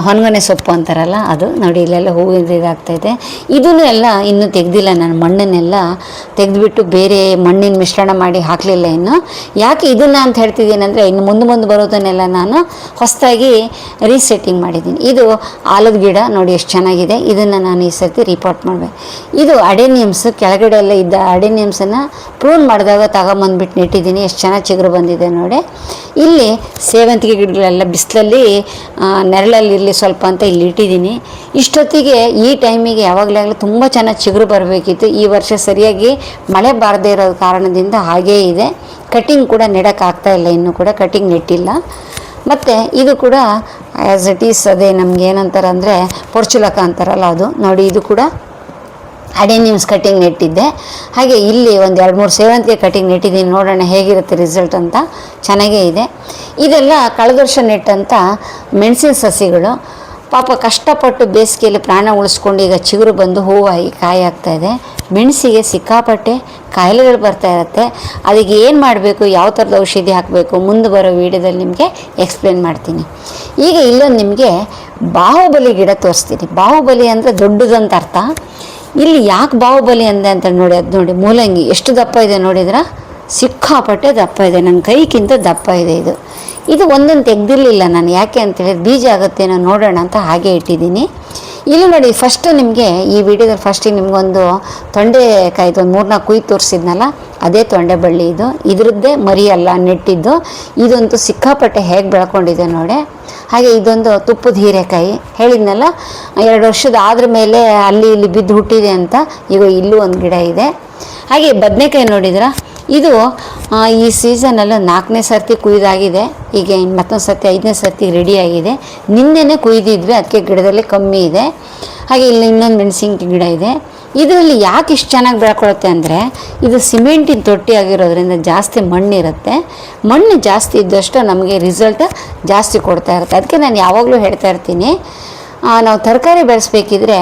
ಹೊನ್ಗೊನೆ ಸೊಪ್ಪು ಅಂತಾರಲ್ಲ ಅದು. ನೋಡಿ, ಇಲ್ಲೆಲ್ಲ ಹೂವಿಂದ ಇದಾಗ್ತಾಯಿದೆ. ಇದನ್ನು ಎಲ್ಲ ಇನ್ನೂ ತೆಗೆದಿಲ್ಲ ನಾನು. ಮಣ್ಣನ್ನೆಲ್ಲ ತೆಗೆದುಬಿಟ್ಟು ಬೇರೆ ಮಣ್ಣಿನ ಮಿಶ್ರಣ ಮಾಡಿ ಹಾಕಲಿಲ್ಲ ಇನ್ನು. ಯಾಕೆ ಇದನ್ನು ಅಂತ ಹೇಳ್ತಿದ್ದೀನಿ ಅಂದರೆ, ಇನ್ನು ಮುಂದೆ ಬರೋದನ್ನೆಲ್ಲ ನಾನು ಹೊಸದಾಗಿ ರೀಸೆಟ್ಟಿಂಗ್ ಮಾಡಿದ್ದೀನಿ. ಇದು ಆಲದ ಗಿಡ ನೋಡಿ, ಎಷ್ಟು ಚೆನ್ನಾಗಿದೆ. ಇದನ್ನು ನಾನು ಈ ಸರ್ತಿ ರಿಪೋರ್ಟ್ ಮಾಡಬೇಕು. ಇದು ಅಡೇನಿಯಮ್ಸ್. ಕೆಳಗಡೆ ಎಲ್ಲ ಇದ್ದ ಅಡೇನಿಯಮ್ಸನ್ನು ಪ್ರೂನ್ ಮಾಡಿದಾಗ ತಗೊಂಬಂದ್ಬಿಟ್ಟು ನೆಟ್ಟಿದ್ದೀನಿ. ಎಷ್ಟು ಚೆನ್ನಾಗಿ ಚಿಗುರು ಬಂದಿದೆ ನೋಡಿ. ಇಲ್ಲಿ ಸೇವಂತಿಗೆ ಗಿಡಗಳೆಲ್ಲ ಬಿಸಿಲಲ್ಲಿ ನೆರಳಲ್ಲಿ ಇರಲಿ ಸ್ವಲ್ಪ ಅಂತ ಇಲ್ಲಿ ಇಟ್ಟಿದ್ದೀನಿ. ಇಷ್ಟೊತ್ತಿಗೆ ಈ ಟೈಮಿಗೆ ಯಾವಾಗಲೇ ತುಂಬ ಚೆನ್ನಾಗಿ ಚಿಗುರು ಬರಬೇಕಿತ್ತು. ಈ ವರ್ಷ ಸರಿಯಾಗಿ ಮಳೆ ಬಾರದೇ ಇರೋ ಕಾರಣದಿಂದ ಹಾಗೇ ಇದೆ. ಕಟಿಂಗ್ ಕೂಡ ನೆಡೋಕ್ಕಾಗ್ತಾಯಿಲ್ಲ, ಇನ್ನೂ ಕೂಡ ಕಟಿಂಗ್ ನೆಟ್ಟಿಲ್ಲ. ಮತ್ತು ಇದು ಕೂಡ ಆ್ಯಸ್ ಇಟ್ ಈಸ್ ಅದೇ ನಮ್ಗೆ ಏನಂತಾರೆ ಅಂದರೆ ಪೊರ್ಚುಲಕ ಅಂತಾರಲ್ಲ ಅದು ನೋಡಿ. ಇದು ಕೂಡ ಅಡೆನಿಮ್ಸ್ ಕಟಿಂಗ್ ನೆಟ್ಟಿದ್ದೆ. ಹಾಗೆ ಇಲ್ಲಿ ಒಂದು 2-3 ಸೇವಂತಿಗೆ ಕಟಿಂಗ್ ನೆಟ್ಟಿದ್ದೀನಿ, ನೋಡೋಣ ಹೇಗಿರುತ್ತೆ ರಿಸಲ್ಟ್ ಅಂತ. ಚೆನ್ನಾಗೇ ಇದೆ. ಇದೆಲ್ಲ ಕಳೆದ ವರ್ಷ ನೆಟ್ಟಂಥ ಮೆಣಸಿನ ಸಸಿಗಳು. ಪಾಪ ಕಷ್ಟಪಟ್ಟು ಬೇಸಿಗೆಯಲ್ಲಿ ಪ್ರಾಣ ಉಳಿಸ್ಕೊಂಡು ಈಗ ಚಿಗುರು ಬಂದು ಹೂವಾಗಿ ಕಾಯಿ ಆಗ್ತಾಯಿದೆ. ಮೆಣಸಿಗೆ ಸಿಕ್ಕಾಪಟ್ಟೆ ಕಾಯಿಲೆಗಳು ಬರ್ತಾ ಇರುತ್ತೆ. ಅದಕ್ಕೆ ಏನು ಮಾಡಬೇಕು, ಯಾವ ಥರದ ಔಷಧಿ ಹಾಕಬೇಕು, ಮುಂದೆ ಬರೋ ವೀಡಿಯೋದಲ್ಲಿ ನಿಮಗೆ ಎಕ್ಸ್ಪ್ಲೇನ್ ಮಾಡ್ತೀನಿ. ಈಗ ಇಲ್ಲೊಂದು ನಿಮಗೆ ಬಾಹುಬಲಿ ಗಿಡ ತೋರಿಸ್ತೀನಿ. ಬಾಹುಬಲಿ ಅಂದರೆ ದೊಡ್ಡದಂತ ಅರ್ಥ. ಇಲ್ಲಿ ಯಾಕೆ ಬಾಹುಬಲಿ ಅಂದೆ ಅಂತ ನೋಡಿ, ಅದು ನೋಡಿ ಮೂಲಂಗಿ ಎಷ್ಟು ದಪ್ಪ ಇದೆ ನೋಡಿದ್ರ, ಸಿಕ್ಕಾಪಟ್ಟೆ ದಪ್ಪ ಇದೆ, ನನ್ನ ಕೈಗಿಂತ ದಪ್ಪ ಇದೆ. ಇದು ಒಂದೊಂದು ತೆಗ್ದಿರಲಿಲ್ಲ ನಾನು, ಯಾಕೆ ಅಂತೇಳಿದ್ರೆ ಬೀಜ ಆಗುತ್ತೇನೋ ನೋಡೋಣ ಅಂತ ಹಾಗೆ ಇಟ್ಟಿದ್ದೀನಿ. ಇಲ್ಲಿ ನೋಡಿ, ಫಸ್ಟ್ ನಿಮಗೆ ಈ ವಿಡಿಯೋದಲ್ಲಿ ಫಸ್ಟಿಗೆ ನಿಮಗೊಂದು ತೊಂಡೆಕಾಯ್ದು ಒಂದು 3-4 ಕುಯ್ದು ತೋರಿಸಿದ್ನಲ್ಲ, ಅದೇ ತೊಂಡೆ ಬಳ್ಳಿ ಇದು. ಇದ್ರದ್ದೇ ಮರಿ ಅಲ್ಲ ನೆಟ್ಟಿದ್ದು. ಇದಂತೂ ಸಿಕ್ಕಾಪಟ್ಟೆ ಹೇಗೆ ಬೆಳ್ಕೊಂಡಿದೆ ನೋಡಿ. ಹಾಗೆ ಇದೊಂದು ತುಪ್ಪದ ಹೀರೆಕಾಯಿ ಹೇಳಿದ್ನಲ್ಲ, 2 ವರ್ಷದ ಆದ್ರ ಮೇಲೆ ಅಲ್ಲಿ ಇಲ್ಲಿ ಬಿದ್ದು ಹುಟ್ಟಿದೆ ಅಂತ. ಈಗ ಇಲ್ಲೂ ಒಂದು ಗಿಡ ಇದೆ. ಹಾಗೆ ಬದನೆಕಾಯಿ ನೋಡಿದ್ರ, ಇದು ಈ ಸೀಸನಲ್ಲಿ 4ನೇ ಸರ್ತಿ ಕುಯ್ದಾಗಿದೆ. ಈಗ ಮತ್ತೊಂದು ಸರ್ತಿ 5ನೇ ಸರ್ತಿ ರೆಡಿಯಾಗಿದೆ. ನಿನ್ನೆನೇ ಕುಯ್ದಿದ್ವಿ, ಅದಕ್ಕೆ ಗಿಡದಲ್ಲಿ ಕಮ್ಮಿ ಇದೆ. ಹಾಗೆ ಇಲ್ಲಿ ಇನ್ನೊಂದು ಮೆಣಸಿನ್ಕಾಯಿ ಗಿಡ ಇದೆ. ಇದರಲ್ಲಿ ಯಾಕೆ ಇಷ್ಟು ಚೆನ್ನಾಗಿ ಬೆಳ್ಕೊಳುತ್ತೆ ಅಂದರೆ, ಇದು ಸಿಮೆಂಟಿನ ತೊಟ್ಟಿ ಆಗಿರೋದ್ರಿಂದ ಜಾಸ್ತಿ ಮಣ್ಣಿರುತ್ತೆ. ಮಣ್ಣು ಜಾಸ್ತಿ ಇದ್ದಷ್ಟು ನಮಗೆ ರಿಸಲ್ಟ್ ಜಾಸ್ತಿ ಕೊಡ್ತಾ ಇರುತ್ತೆ. ಅದಕ್ಕೆ ನಾನು ಯಾವಾಗಲೂ ಹೇಳ್ತಾ ಇರ್ತೀನಿ, ನಾವು ತರಕಾರಿ ಬೆಳೆಸ್ಬೇಕಿದ್ರೆ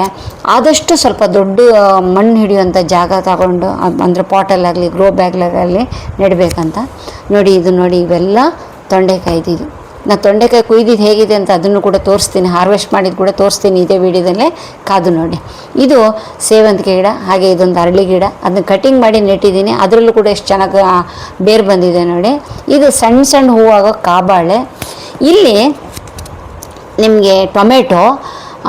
ಆದಷ್ಟು ಸ್ವಲ್ಪ ದೊಡ್ಡ ಮಣ್ಣು ಹಿಡಿಯುವಂಥ ಜಾಗ ತಗೊಂಡು, ಅಂದರೆ ಪಾಟಲ್ಲಾಗಲಿ ಗ್ರೋ ಬ್ಯಾಗ್ಲಾಗಲಿ ನೆಡಬೇಕಂತ. ನೋಡಿ ಇದು ನೋಡಿ, ಇವೆಲ್ಲ ತೊಂಡೆಕಾಯ್ದಿದ್ದು. ನಾನು ತೊಂಡೆಕಾಯಿ ಕುಯ್ದಿದ್ದು ಹೇಗಿದೆ ಅಂತ ಅದನ್ನು ಕೂಡ ತೋರಿಸ್ತೀನಿ, ಹಾರ್ವೆಸ್ಟ್ ಮಾಡಿದ್ದು ಕೂಡ ತೋರಿಸ್ತೀನಿ ಇದೇ ವಿಡಿಯೋದಲ್ಲೇ, ಕಾದು ನೋಡಿ. ಇದು ಸೇವಂತಿಗೆ ಗಿಡ. ಹಾಗೆ ಇದೊಂದು ಅರಳಿ ಗಿಡ, ಅದನ್ನ ಕಟಿಂಗ್ ಮಾಡಿ ನೆಟ್ಟಿದ್ದೀನಿ. ಅದರಲ್ಲೂ ಕೂಡ ಎಷ್ಟು ಚೆನ್ನಾಗಿ ಬೇರು ಬಂದಿದೆ ನೋಡಿ. ಇದು ಸಣ್ಣ ಸಣ್ಣ ಹೂವಾಗೋ ಕಾಬಾಳೆ. ಇಲ್ಲಿ ನಿಮಗೆ ಟೊಮೆಟೊ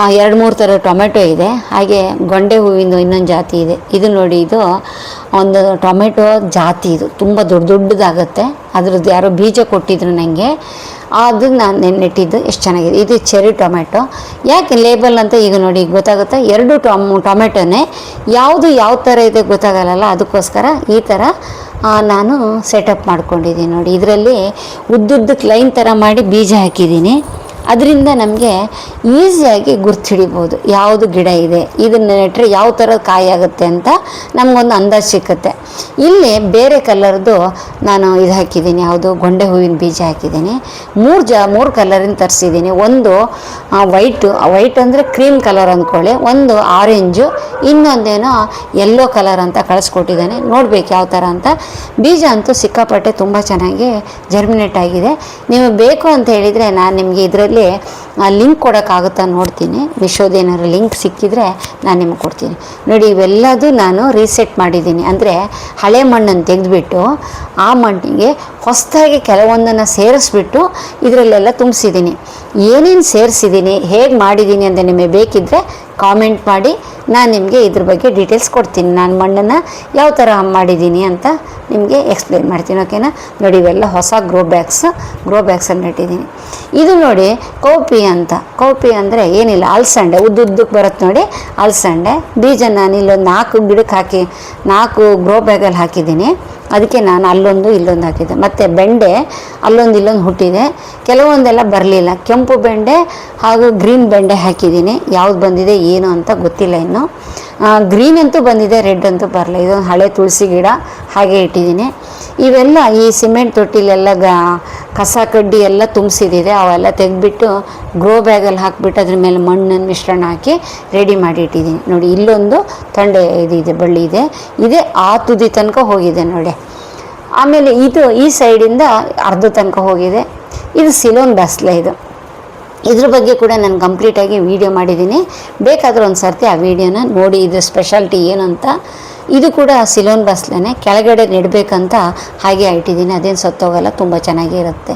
2-3 ಥರ ಟೊಮೆಟೊ ಇದೆ. ಹಾಗೆ ಗೊಂಡೆ ಹೂವಿಂದ ಇನ್ನೊಂದು ಜಾತಿ ಇದೆ. ಇದು ನೋಡಿ, ಇದು ಒಂದು ಟೊಮೆಟೊ ಜಾತಿ. ಇದು ತುಂಬ ದೊಡ್ಡದಾಗುತ್ತೆ. ಅದ್ರದ್ದು ಯಾರೋ ಬೀಜ ಕೊಟ್ಟಿದ್ರು ನನಗೆ, ಅದನ್ನು ನಾನು ನೆಟ್ಟಿದ್ದು. ಎಷ್ಟು ಚೆನ್ನಾಗಿದೆ. ಇದು ಚೆರಿ ಟೊಮೆಟೊ. ಯಾಕೆ ಲೇಬಲ್ ಅಂತ ಈಗ ನೋಡಿ ಗೊತ್ತಾಗುತ್ತೆ. 2 ಟೊಮೆಟೊನೇ, ಯಾವುದು ಯಾವ ಥರ ಇದೆ ಗೊತ್ತಾಗಲ್ಲ. ಅದಕ್ಕೋಸ್ಕರ ಈ ಥರ ನಾನು ಸೆಟಪ್ ಮಾಡ್ಕೊಂಡಿದ್ದೀನಿ ನೋಡಿ. ಇದರಲ್ಲಿ ಉದ್ದುದ್ದಕ್ಕೆ ಲೈನ್ ಥರ ಮಾಡಿ ಬೀಜ ಹಾಕಿದ್ದೀನಿ. ಅದರಿಂದ ನಮಗೆ ಈಸಿಯಾಗಿ ಗುರ್ತು ಹಿಡಿಬೋದು ಯಾವುದು ಗಿಡ ಇದೆ, ಇದನ್ನು ನೆಟ್ಟರೆ ಯಾವ ಥರದ ಕಾಯಿ ಆಗುತ್ತೆ ಅಂತ ನಮಗೊಂದು ಅಂದಾಜು ಸಿಕ್ಕುತ್ತೆ. ಇಲ್ಲಿ ಬೇರೆ ಕಲರ್ದು ನಾನು ಇದು ಹಾಕಿದ್ದೀನಿ, ಯಾವುದು ಗೊಂಡೆ ಹೂವಿನ ಬೀಜ ಹಾಕಿದ್ದೀನಿ. 3 ಕಲರಿನ ತರಿಸಿದ್ದೀನಿ. ಒಂದು ವೈಟ್ ಅಂದರೆ ಕ್ರೀಮ್ ಕಲರ್ ಅಂದ್ಕೊಳ್ಳಿ, ಒಂದು ಆರೆಂಜು, ಇನ್ನೊಂದೇನೋ ಯೆಲ್ಲೋ ಕಲರ್ ಅಂತ ಕಳಿಸ್ಕೊಟ್ಟಿದ್ದಾನೆ. ನೋಡ್ಬೇಕು ಯಾವ ಥರ ಅಂತ. ಬೀಜ ಅಂತೂ ಸಿಕ್ಕಾಪಟ್ಟೆ ತುಂಬ ಚೆನ್ನಾಗಿ ಜರ್ಮಿನೇಟ್ ಆಗಿದೆ. ನೀವು ಬೇಕು ಅಂತ ಹೇಳಿದರೆ ನಾನು ನಿಮಗೆ ಇದರಲ್ಲಿ ಲಿಂಕ್ ಕೊಡೋಕ್ಕಾಗುತ್ತಾ ನೋಡ್ತೀನಿ. ವಿಶ್ವದೇನಾದ್ರು ಲಿಂಕ್ ಸಿಕ್ಕಿದರೆ ನಾನು ನಿಮಗೆ ಕೊಡ್ತೀನಿ ನೋಡಿ. ಇವೆಲ್ಲದೂ ನಾನು ರೀಸೆಟ್ ಮಾಡಿದ್ದೀನಿ. ಅಂದರೆ ಹಳೆ ಮಣ್ಣನ್ನು ತೆಗೆದುಬಿಟ್ಟು ಆ ಮಣ್ಣಿಗೆ ಹೊಸದಾಗಿ ಕೆಲವೊಂದನ್ನು ಸೇರಿಸ್ಬಿಟ್ಟು ಇದರಲ್ಲೆಲ್ಲ ತುಂಬಿಸಿದ್ದೀನಿ. ಏನೇನು ಸೇರಿಸಿದ್ದೀನಿ, ಹೇಗೆ ಮಾಡಿದ್ದೀನಿ ಅಂತ ನಿಮಗೆ ಬೇಕಿದ್ದರೆ ಕಾಮೆಂಟ್ ಮಾಡಿ, ನಾನು ನಿಮಗೆ ಇದ್ರ ಬಗ್ಗೆ ಡೀಟೇಲ್ಸ್ ಕೊಡ್ತೀನಿ. ನಾನು ಮಣ್ಣನ್ನು ಯಾವ ಥರ ಮಾಡಿದ್ದೀನಿ ಅಂತ ನಿಮಗೆ ಎಕ್ಸ್ಪ್ಲೇನ್ ಮಾಡ್ತೀನಿ, ಓಕೆನಾ. ನೋಡಿ, ಇವೆಲ್ಲ ಹೊಸ ಗ್ರೋ ಬ್ಯಾಗ್ಸನ್ನು ಇಟ್ಟಿದ್ದೀನಿ. ಇದು ನೋಡಿ ಕೌಪಿ ಅಂತ. ಕೌಪಿ ಅಂದರೆ ಏನಿಲ್ಲ, ಅಲಸಂಡೆ ಉದ್ದುದ್ದಕ್ಕೆ ಬರುತ್ತೆ ನೋಡಿ, ಅಲಸಂಡೆ ಬೀಜ ನಾನು ಇಲ್ಲೊಂದು 4 ಗಿಡಕ್ಕೆ ಹಾಕಿ 4 ಗ್ರೋ ಬ್ಯಾಗಲ್ಲಿ ಹಾಕಿದ್ದೀನಿ. ಅದಕ್ಕೆ ನಾನು ಅಲ್ಲೊಂದು ಇಲ್ಲೊಂದು ಹಾಕಿದ್ದೆ. ಮತ್ತು ಬೆಂಡೆ ಅಲ್ಲೊಂದು ಇಲ್ಲೊಂದು ಹುಟ್ಟಿದೆ. ಕೆಲವೊಂದೆಲ್ಲ ಬರಲಿಲ್ಲ. ಕೆಂಪು ಬೆಂಡೆ ಹಾಗೂ ಗ್ರೀನ್ ಬೆಂಡೆ ಹಾಕಿದ್ದೀನಿ. ಯಾವ್ದು ಬಂದಿದೆ ಏನು ಅಂತ ಗೊತ್ತಿಲ್ಲ ಇನ್ನು. ಗ್ರೀನ್ ಅಂತೂ ಬಂದಿದೆ, ರೆಡ್ ಅಂತೂ ಬರಲ್ಲ. ಇದೊಂದು ಹಳೆ ತುಳಸಿ ಗಿಡ ಹಾಗೆ ಇಟ್ಟಿದ್ದೀನಿ. ಇವೆಲ್ಲ ಈ ಸಿಮೆಂಟ್ ತೊಟ್ಟಿಲೆಲ್ಲ ಕಸ ಕಡ್ಡಿ ಎಲ್ಲ ತುಂಬಿಸಿದಿದೆ. ಅವೆಲ್ಲ ತೆಗೆದುಬಿಟ್ಟು ಗ್ರೋ ಬ್ಯಾಗಲ್ಲಿ ಹಾಕಿಬಿಟ್ಟು ಅದ್ರ ಮೇಲೆ ಮಣ್ಣನ್ನು ಮಿಶ್ರಣ ಹಾಕಿ ರೆಡಿ ಮಾಡಿ ಇಟ್ಟಿದ್ದೀನಿ ನೋಡಿ. ಇಲ್ಲೊಂದು ತೊಂಡೆ ಇದೆ, ಬಳ್ಳಿ ಇದೆ. ಇದೇ ಆ ತುದಿ ತನಕ ಹೋಗಿದೆ ನೋಡಿ. ಆಮೇಲೆ ಇದು ಈ ಸೈಡಿಂದ ಅರ್ಧ ತನಕ ಹೋಗಿದೆ. ಇದು ಸಿಲೋನ್ ಬಸ್ಲೆ. ಇದ್ರ ಬಗ್ಗೆ ಕೂಡ ನಾನು ಕಂಪ್ಲೀಟಾಗಿ ವೀಡಿಯೋ ಮಾಡಿದ್ದೀನಿ. ಬೇಕಾದರೆ ಒಂದು ಸರ್ತಿ ಆ ವಿಡಿಯೋನ ನೋಡಿ, ಇದು ಸ್ಪೆಷಾಲಿಟಿ ಏನು ಅಂತ. ಇದು ಕೂಡ ಸಿಲೋನ್ ಬಸ್ಲೇ, ಕೆಳಗಡೆ ನೆಡಬೇಕಂತ ಹಾಗೆ ಇಟ್ಟಿದ್ದೀನಿ. ಅದೇನು ಸತ್ತೋಗಲ್ಲ, ತುಂಬ ಚೆನ್ನಾಗೇ ಇರುತ್ತೆ.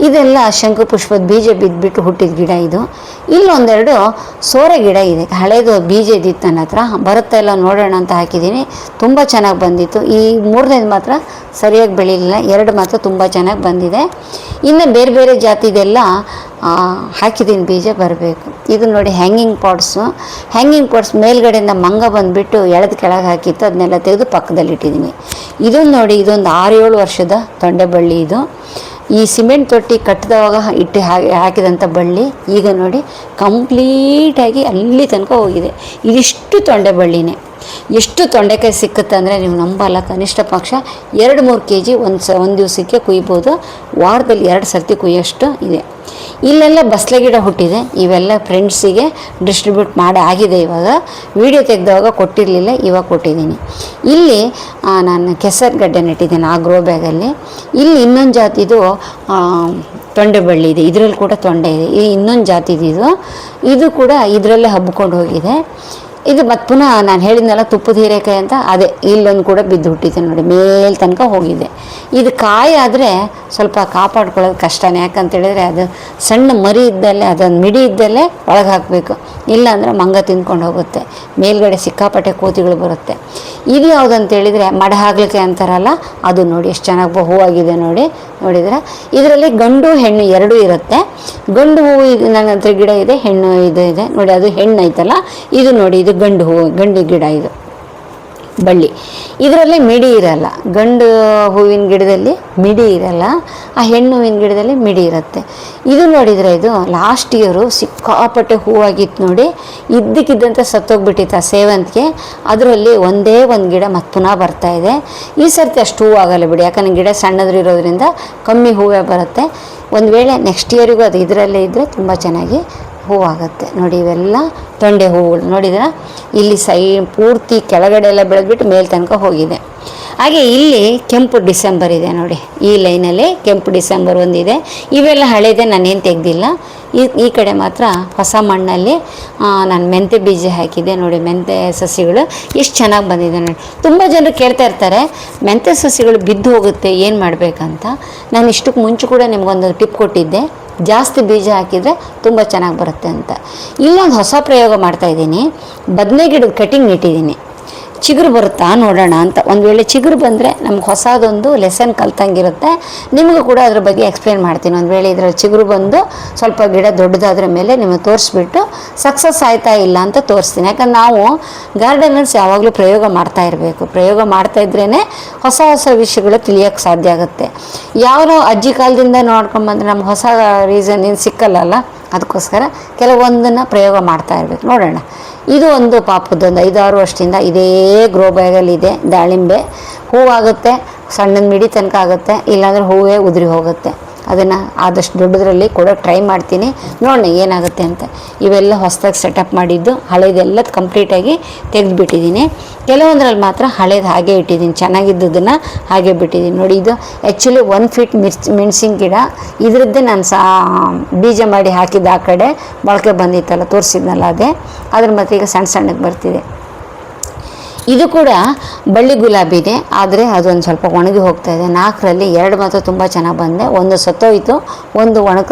ಇದೆಲ್ಲ ಶಂಖುಪುಷ್ಪದ ಬೀಜ ಬಿದ್ದುಬಿಟ್ಟು ಹುಟ್ಟಿದ ಗಿಡ ಇದು. ಇಲ್ಲೊಂದೆರಡು ಸೋರೆ ಗಿಡ ಇದೆ, ಹಳೇದು ಬೀಜ ಇದ್ದಿತ್ತು ನನ್ನ ಹತ್ರ. ಬರುತ್ತಾ ಇಲ್ಲ ನೋಡೋಣ ಅಂತ ಹಾಕಿದ್ದೀನಿ. ತುಂಬ ಚೆನ್ನಾಗಿ ಬಂದಿತ್ತು. ಈ 3ನೇದು ಮಾತ್ರ ಸರಿಯಾಗಿ ಬೆಳೀಲಿಲ್ಲ, 2 ಮಾತ್ರ ತುಂಬ ಚೆನ್ನಾಗಿ ಬಂದಿದೆ. ಇನ್ನು ಬೇರೆ ಬೇರೆ ಜಾತಿದೆಲ್ಲ ಹಾಕಿದ್ದೀನಿ, ಬೀಜ ಬರಬೇಕು. ಇದು ನೋಡಿ ಹ್ಯಾಂಗಿಂಗ್ ಪಾಟ್ಸ್ ಮೇಲ್ಗಡೆಯಿಂದ ಮಂಗ ಬಂದುಬಿಟ್ಟು ಎಳೆದು ಕೆಳಗೆ ಹಾಕಿತ್ತು. ಅದನ್ನೆಲ್ಲ ತೆಗೆದು ಪಕ್ಕದಲ್ಲಿ ಇಟ್ಟಿದ್ದೀನಿ. ಇದೊಂದು ನೋಡಿ, ಇದೊಂದು 6-7 ವರ್ಷದ ತೊಂಡೆ ಬಳ್ಳಿ. ಇದು ಈ ಸಿಮೆಂಟ್ ತೊಟ್ಟಿ ಕಟ್ಟಿದವಾಗ ಹಾಕಿದಂಥ ಬಳ್ಳಿ. ಈಗ ನೋಡಿ ಕಂಪ್ಲೀಟಾಗಿ ಅಲ್ಲಿ ತನಕ ಹೋಗಿದೆ. ಇದಿಷ್ಟು ತೊಂಡೆ ಬಳ್ಳಿನೇ. ಎಷ್ಟು ತೊಂಡೆಕಾಯಿ ಸಿಕ್ಕುತ್ತೆ ಅಂದರೆ ನೀವು ನಂಬಲ್ಲ, ಕನಿಷ್ಠ ಪಕ್ಷ 2-3 kg ಒಂದು ದಿವಸಕ್ಕೆ ಕುಯ್ಬೋದು. ವಾರದಲ್ಲಿ 2 ಸರ್ತಿ ಕುಯ್ಯೋಷ್ಟು ಇದೆ. ಇಲ್ಲೆಲ್ಲ ಬಸಳೆ ಗಿಡ ಹುಟ್ಟಿದೆ. ಇವೆಲ್ಲ ಫ್ರೆಂಡ್ಸಿಗೆ ಡಿಸ್ಟ್ರಿಬ್ಯೂಟ್ ಮಾಡಿ ಆಗಿದೆ. ಇವಾಗ ವೀಡಿಯೋ ತೆಗೆದಾಗ ಕೊಟ್ಟಿರಲಿಲ್ಲ, ಇವಾಗ ಕೊಟ್ಟಿದ್ದೀನಿ. ಇಲ್ಲಿ ನಾನು ಕೆಸರುಗಡ್ಡೆ ನೆಟ್ಟಿದ್ದೀನಿ ಆ ಗ್ರೋ ಬ್ಯಾಗಲ್ಲಿ. ಇಲ್ಲಿ ಇನ್ನೊಂದು ಜಾತಿದು ತೊಂಡೆ ಬಳ್ಳಿ ಇದೆ, ಇದರಲ್ಲಿ ಕೂಡ ತೊಂಡೆ ಇದೆ. ಈ ಇನ್ನೊಂದು ಜಾತಿದು ಇದು ಕೂಡ ಇದರಲ್ಲೇ ಹಬ್ಕೊಂಡು ಹೋಗಿದೆ. ಇದು ಮತ್ತು ಪುನಃ ನಾನು ಹೇಳಿದ್ನಲ್ಲ ತುಪ್ಪದ ಹೀರೆಕಾಯಿ ಅಂತ, ಅದೇ ಇಲ್ಲೊಂದು ಕೂಡ ಬಿದ್ದು ಹುಟ್ಟಿದೆ ನೋಡಿ, ಮೇಲೆ ತನಕ ಹೋಗಿದೆ. ಇದು ಕಾಯಿ ಆದರೆ ಸ್ವಲ್ಪ ಕಾಪಾಡ್ಕೊಳ್ಳೋದು ಕಷ್ಟನೇ. ಯಾಕಂತೇಳಿದರೆ ಅದು ಸಣ್ಣ ಮರಿ ಇದ್ದಲ್ಲೇ, ಅದೊಂದು ಮಿಡಿ ಇದ್ದಲ್ಲೇ ಒಳಗೆ ಹಾಕಬೇಕು, ಇಲ್ಲಾಂದರೆ ಮಂಗ ತಿಂದ್ಕೊಂಡು ಹೋಗುತ್ತೆ. ಮೇಲ್ಗಡೆ ಸಿಕ್ಕಾಪಟ್ಟೆ ಕೋತಿಗಳು ಬರುತ್ತೆ. ಇದು ಯಾವುದಂತೇಳಿದರೆ ಮಡ ಹಾಗಲಿಕ್ಕೆ ಅಂತಾರಲ್ಲ, ಅದು ನೋಡಿ ಎಷ್ಟು ಚೆನ್ನಾಗಿ ಹೂವಾಗಿದೆ ನೋಡಿ. ನೋಡಿದರೆ ಇದರಲ್ಲಿ ಗಂಡು ಹೆಣ್ಣು ಎರಡೂ ಇರುತ್ತೆ. ಗಂಡು ಹೂವು ಇದು ನನ್ನ ಹತ್ರ ಗಿಡ ಇದೆ, ಹೆಣ್ಣು ಇದು ಇದೆ ನೋಡಿ. ಅದು ಹೆಣ್ಣು ಐತಲ್ಲ, ಇದು ನೋಡಿ, ಇದು ಗಂಡು ಹೂವು, ಗಂಡು ಗಿಡ ಇದು ಬಳ್ಳಿ. ಇದರಲ್ಲಿ ಮಿಡಿ ಇರಲ್ಲ. ಗಂಡು ಹೂವಿನ ಗಿಡದಲ್ಲಿ ಮಿಡಿ ಇರಲ್ಲ, ಆ ಹೆಣ್ಣು ಹೂವಿನ ಗಿಡದಲ್ಲಿ ಮಿಡಿ ಇರುತ್ತೆ. ಇದು ನೋಡಿದರೆ ಇದು ಲಾಸ್ಟ್ ಇಯರು ಸಿಕ್ಕಾಪಟ್ಟೆ ಹೂವಾಗಿತ್ತು ನೋಡಿ. ಇದ್ದಕ್ಕಿದ್ದಂತೆ ಸತ್ತೋಗ್ಬಿಟ್ಟಿತ್ತು ಆ ಸೇವಂತಿಗೆ. ಅದರಲ್ಲಿ ಒಂದೇ ಒಂದು ಗಿಡ ಮತ್ತೆ ಪುನಃ ಬರ್ತಾಯಿದೆ. ಈ ಸರ್ತಿ ಅಷ್ಟು ಹೂವು ಆಗಲ್ಲ ಬಿಡಿ, ಯಾಕಂದರೆ ಗಿಡ ಸಣ್ಣದ್ರು ಇರೋದ್ರಿಂದ ಕಮ್ಮಿ ಹೂವೇ ಬರುತ್ತೆ. ಒಂದು ವೇಳೆ ನೆಕ್ಸ್ಟ್ ಇಯರಿಗೂ ಅದು ಇದರಲ್ಲೇ ಇದ್ದರೆ ತುಂಬ ಚೆನ್ನಾಗಿ ಹೂವಾಗುತ್ತೆ ನೋಡಿ. ಇವೆಲ್ಲ ತೊಂಡೆ ಹೂವುಗಳು ನೋಡಿದ್ರೆ ಇಲ್ಲಿ ಪೂರ್ತಿ ಕೆಳಗಡೆ ಎಲ್ಲ ಬೆಳೆದ್ಬಿಟ್ಟು ಮೇಲೆ ತನಕ ಹೋಗಿದೆ. ಹಾಗೆ ಇಲ್ಲಿ ಕೆಂಪು ಡಿಸೆಂಬರ್ ಇದೆ ನೋಡಿ, ಈ ಲೈನಲ್ಲಿ ಕೆಂಪು ಡಿಸೆಂಬರ್ ಒಂದಿದೆ. ಇವೆಲ್ಲ ಹಳೇದೆ, ನಾನೇನು ತೆಗೆದಿಲ್ಲ. ಈ ಕಡೆ ಮಾತ್ರ ಹೊಸ ಮಣ್ಣಲ್ಲಿ ನಾನು ಮೆಂತೆ ಬೀಜ ಹಾಕಿದ್ದೆ ನೋಡಿ. ಮೆಂತೆ ಸಸಿಗಳು ಎಷ್ಟು ಚೆನ್ನಾಗಿ ಬಂದಿದೆ ನೋಡಿ. ತುಂಬ ಜನರು ಕೇಳ್ತಾ ಇರ್ತಾರೆ, ಮೆಂತೆ ಸಸಿಗಳು ಬಿದ್ದು ಹೋಗುತ್ತೆ, ಏನು ಮಾಡಬೇಕಂತ. ನಾನು ಇಷ್ಟಕ್ಕೆ ಮುಂಚೆ ಕೂಡ ನಿಮಗೊಂದು ಟಿಪ್ ಕೊಟ್ಟಿದ್ದೆ, ಜಾಸ್ತಿ ಬೀಜ ಹಾಕಿದರೆ ತುಂಬ ಚೆನ್ನಾಗಿ ಬರುತ್ತೆ ಅಂತ. ಇಲ್ಲೊಂದು ಹೊಸ ಪ್ರಯೋಗ ಮಾಡ್ತಾಯಿದ್ದೀನಿ. ಬದನೆ ಗಿಡದ ಕಟಿಂಗ್ ಇಟ್ಟಿದ್ದೀನಿ, ಚಿಗುರು ಬರುತ್ತಾ ನೋಡೋಣ ಅಂತ. ಒಂದು ವೇಳೆ ಚಿಗುರು ಬಂದರೆ ನಮ್ಗೆ ಹೊಸದೊಂದು ಲೆಸನ್ ಕಲ್ತಂಗಿರುತ್ತೆ. ನಿಮಗೂ ಕೂಡ ಅದ್ರ ಬಗ್ಗೆ ಎಕ್ಸ್ಪ್ಲೇನ್ ಮಾಡ್ತೀನಿ. ಒಂದು ವೇಳೆ ಇದರ ಚಿಗುರು ಬಂದು ಸ್ವಲ್ಪ ಗಿಡ ದೊಡ್ಡದಾದ್ರ ಮೇಲೆ ನಿಮಗೆ ತೋರಿಸ್ಬಿಟ್ಟು ಸಕ್ಸಸ್ ಆಯ್ತಾ ಇಲ್ಲ ಅಂತ ತೋರಿಸ್ತೀನಿ. ಯಾಕಂದ್ರೆ ನಾವು ಗಾರ್ಡನರ್ಸ್ ಯಾವಾಗಲೂ ಪ್ರಯೋಗ ಮಾಡ್ತಾ ಇರಬೇಕು. ಪ್ರಯೋಗ ಮಾಡ್ತಾಯಿದ್ರೇ ಹೊಸ ಹೊಸ ವಿಷಯಗಳು ತಿಳಿಯೋಕ್ಕೆ ಸಾಧ್ಯ ಆಗುತ್ತೆ. ಯಾವ ಅಜ್ಜಿ ಕಾಲದಿಂದ ನೋಡ್ಕೊಂಬಂದ್ರೆ ನಮ್ಗೆ ಹೊಸ ರೀಸನ್ ಏನು ಸಿಕ್ಕಲ್ಲ, ಅದಕ್ಕೋಸ್ಕರ ಕೆಲವೊಂದನ್ನು ಪ್ರಯೋಗ ಮಾಡ್ತಾ ಇರಬೇಕು. ನೋಡೋಣ. ಇದು ಒಂದು ಪಾಪದೊಂದು 5-6 ವರ್ಷದಿಂದ ಇದೇ ಗ್ರೋ ಬ್ಯಾಗಲ್ಲಿದೆ. ದಾಳಿಂಬೆ ಹೂವಾಗುತ್ತೆ, ಸಣ್ಣದ ಮಿಡಿ ತನಕ ಆಗುತ್ತೆ, ಇಲ್ಲಾಂದರೆ ಹೂವೇ ಉದುರಿ ಹೋಗುತ್ತೆ. ಅದನ್ನು ಆದಷ್ಟು ದೊಡ್ಡದ್ರಲ್ಲಿ ಕೊಡೋಕ್ಕೆ ಟ್ರೈ ಮಾಡ್ತೀನಿ, ನೋಡೋಣ ಏನಾಗುತ್ತೆ ಅಂತ. ಇವೆಲ್ಲ ಹೊಸದಾಗಿ ಸೆಟಪ್ ಮಾಡಿದ್ದು, ಹಳೇದೆಲ್ಲ ಕಂಪ್ಲೀಟಾಗಿ ತೆಗೆದುಬಿಟ್ಟಿದ್ದೀನಿ. ಕೆಲವೊಂದರಲ್ಲಿ ಮಾತ್ರ ಹಳೇದು ಹಾಗೆ ಇಟ್ಟಿದ್ದೀನಿ, ಚೆನ್ನಾಗಿದ್ದದನ್ನು ಹಾಗೆ ಬಿಟ್ಟಿದ್ದೀನಿ ನೋಡಿ. ಇದು ಆ್ಯಕ್ಚುಲಿ 1 ಫೀಟ್ ಮೆಣಸಿನ ಗಿಡ. ಇದರದ್ದೇ ನಾನು ಬೀಜ ಮಾಡಿ ಹಾಕಿದ್ದು ಆ ಕಡೆ ಮೊಳಕೆ ಬಂದಿತ್ತಲ್ಲ, ತೋರಿಸಿದ್ನಲ್ಲ ಅದೇ. ಅದ್ರ ಮತ್ತೆ ಈಗ ಸಣ್ಣ ಸಣ್ಣಗೆ ಬರ್ತಿದೆ. ಇದು ಕೂಡ ಬಳ್ಳಿ ಗುಲಾಬಿನೇ, ಆದರೆ ಅದೊಂದು ಸ್ವಲ್ಪ ಒಣಗಿ ಹೋಗ್ತಾ ಇದೆ. 4ರಲ್ಲಿ 2 ಮಾತ್ರ ತುಂಬ ಚೆನ್ನಾಗಿ ಬಂದೆ, ಒಂದು ಸತ್ತೋಯ್ತು, ಒಂದು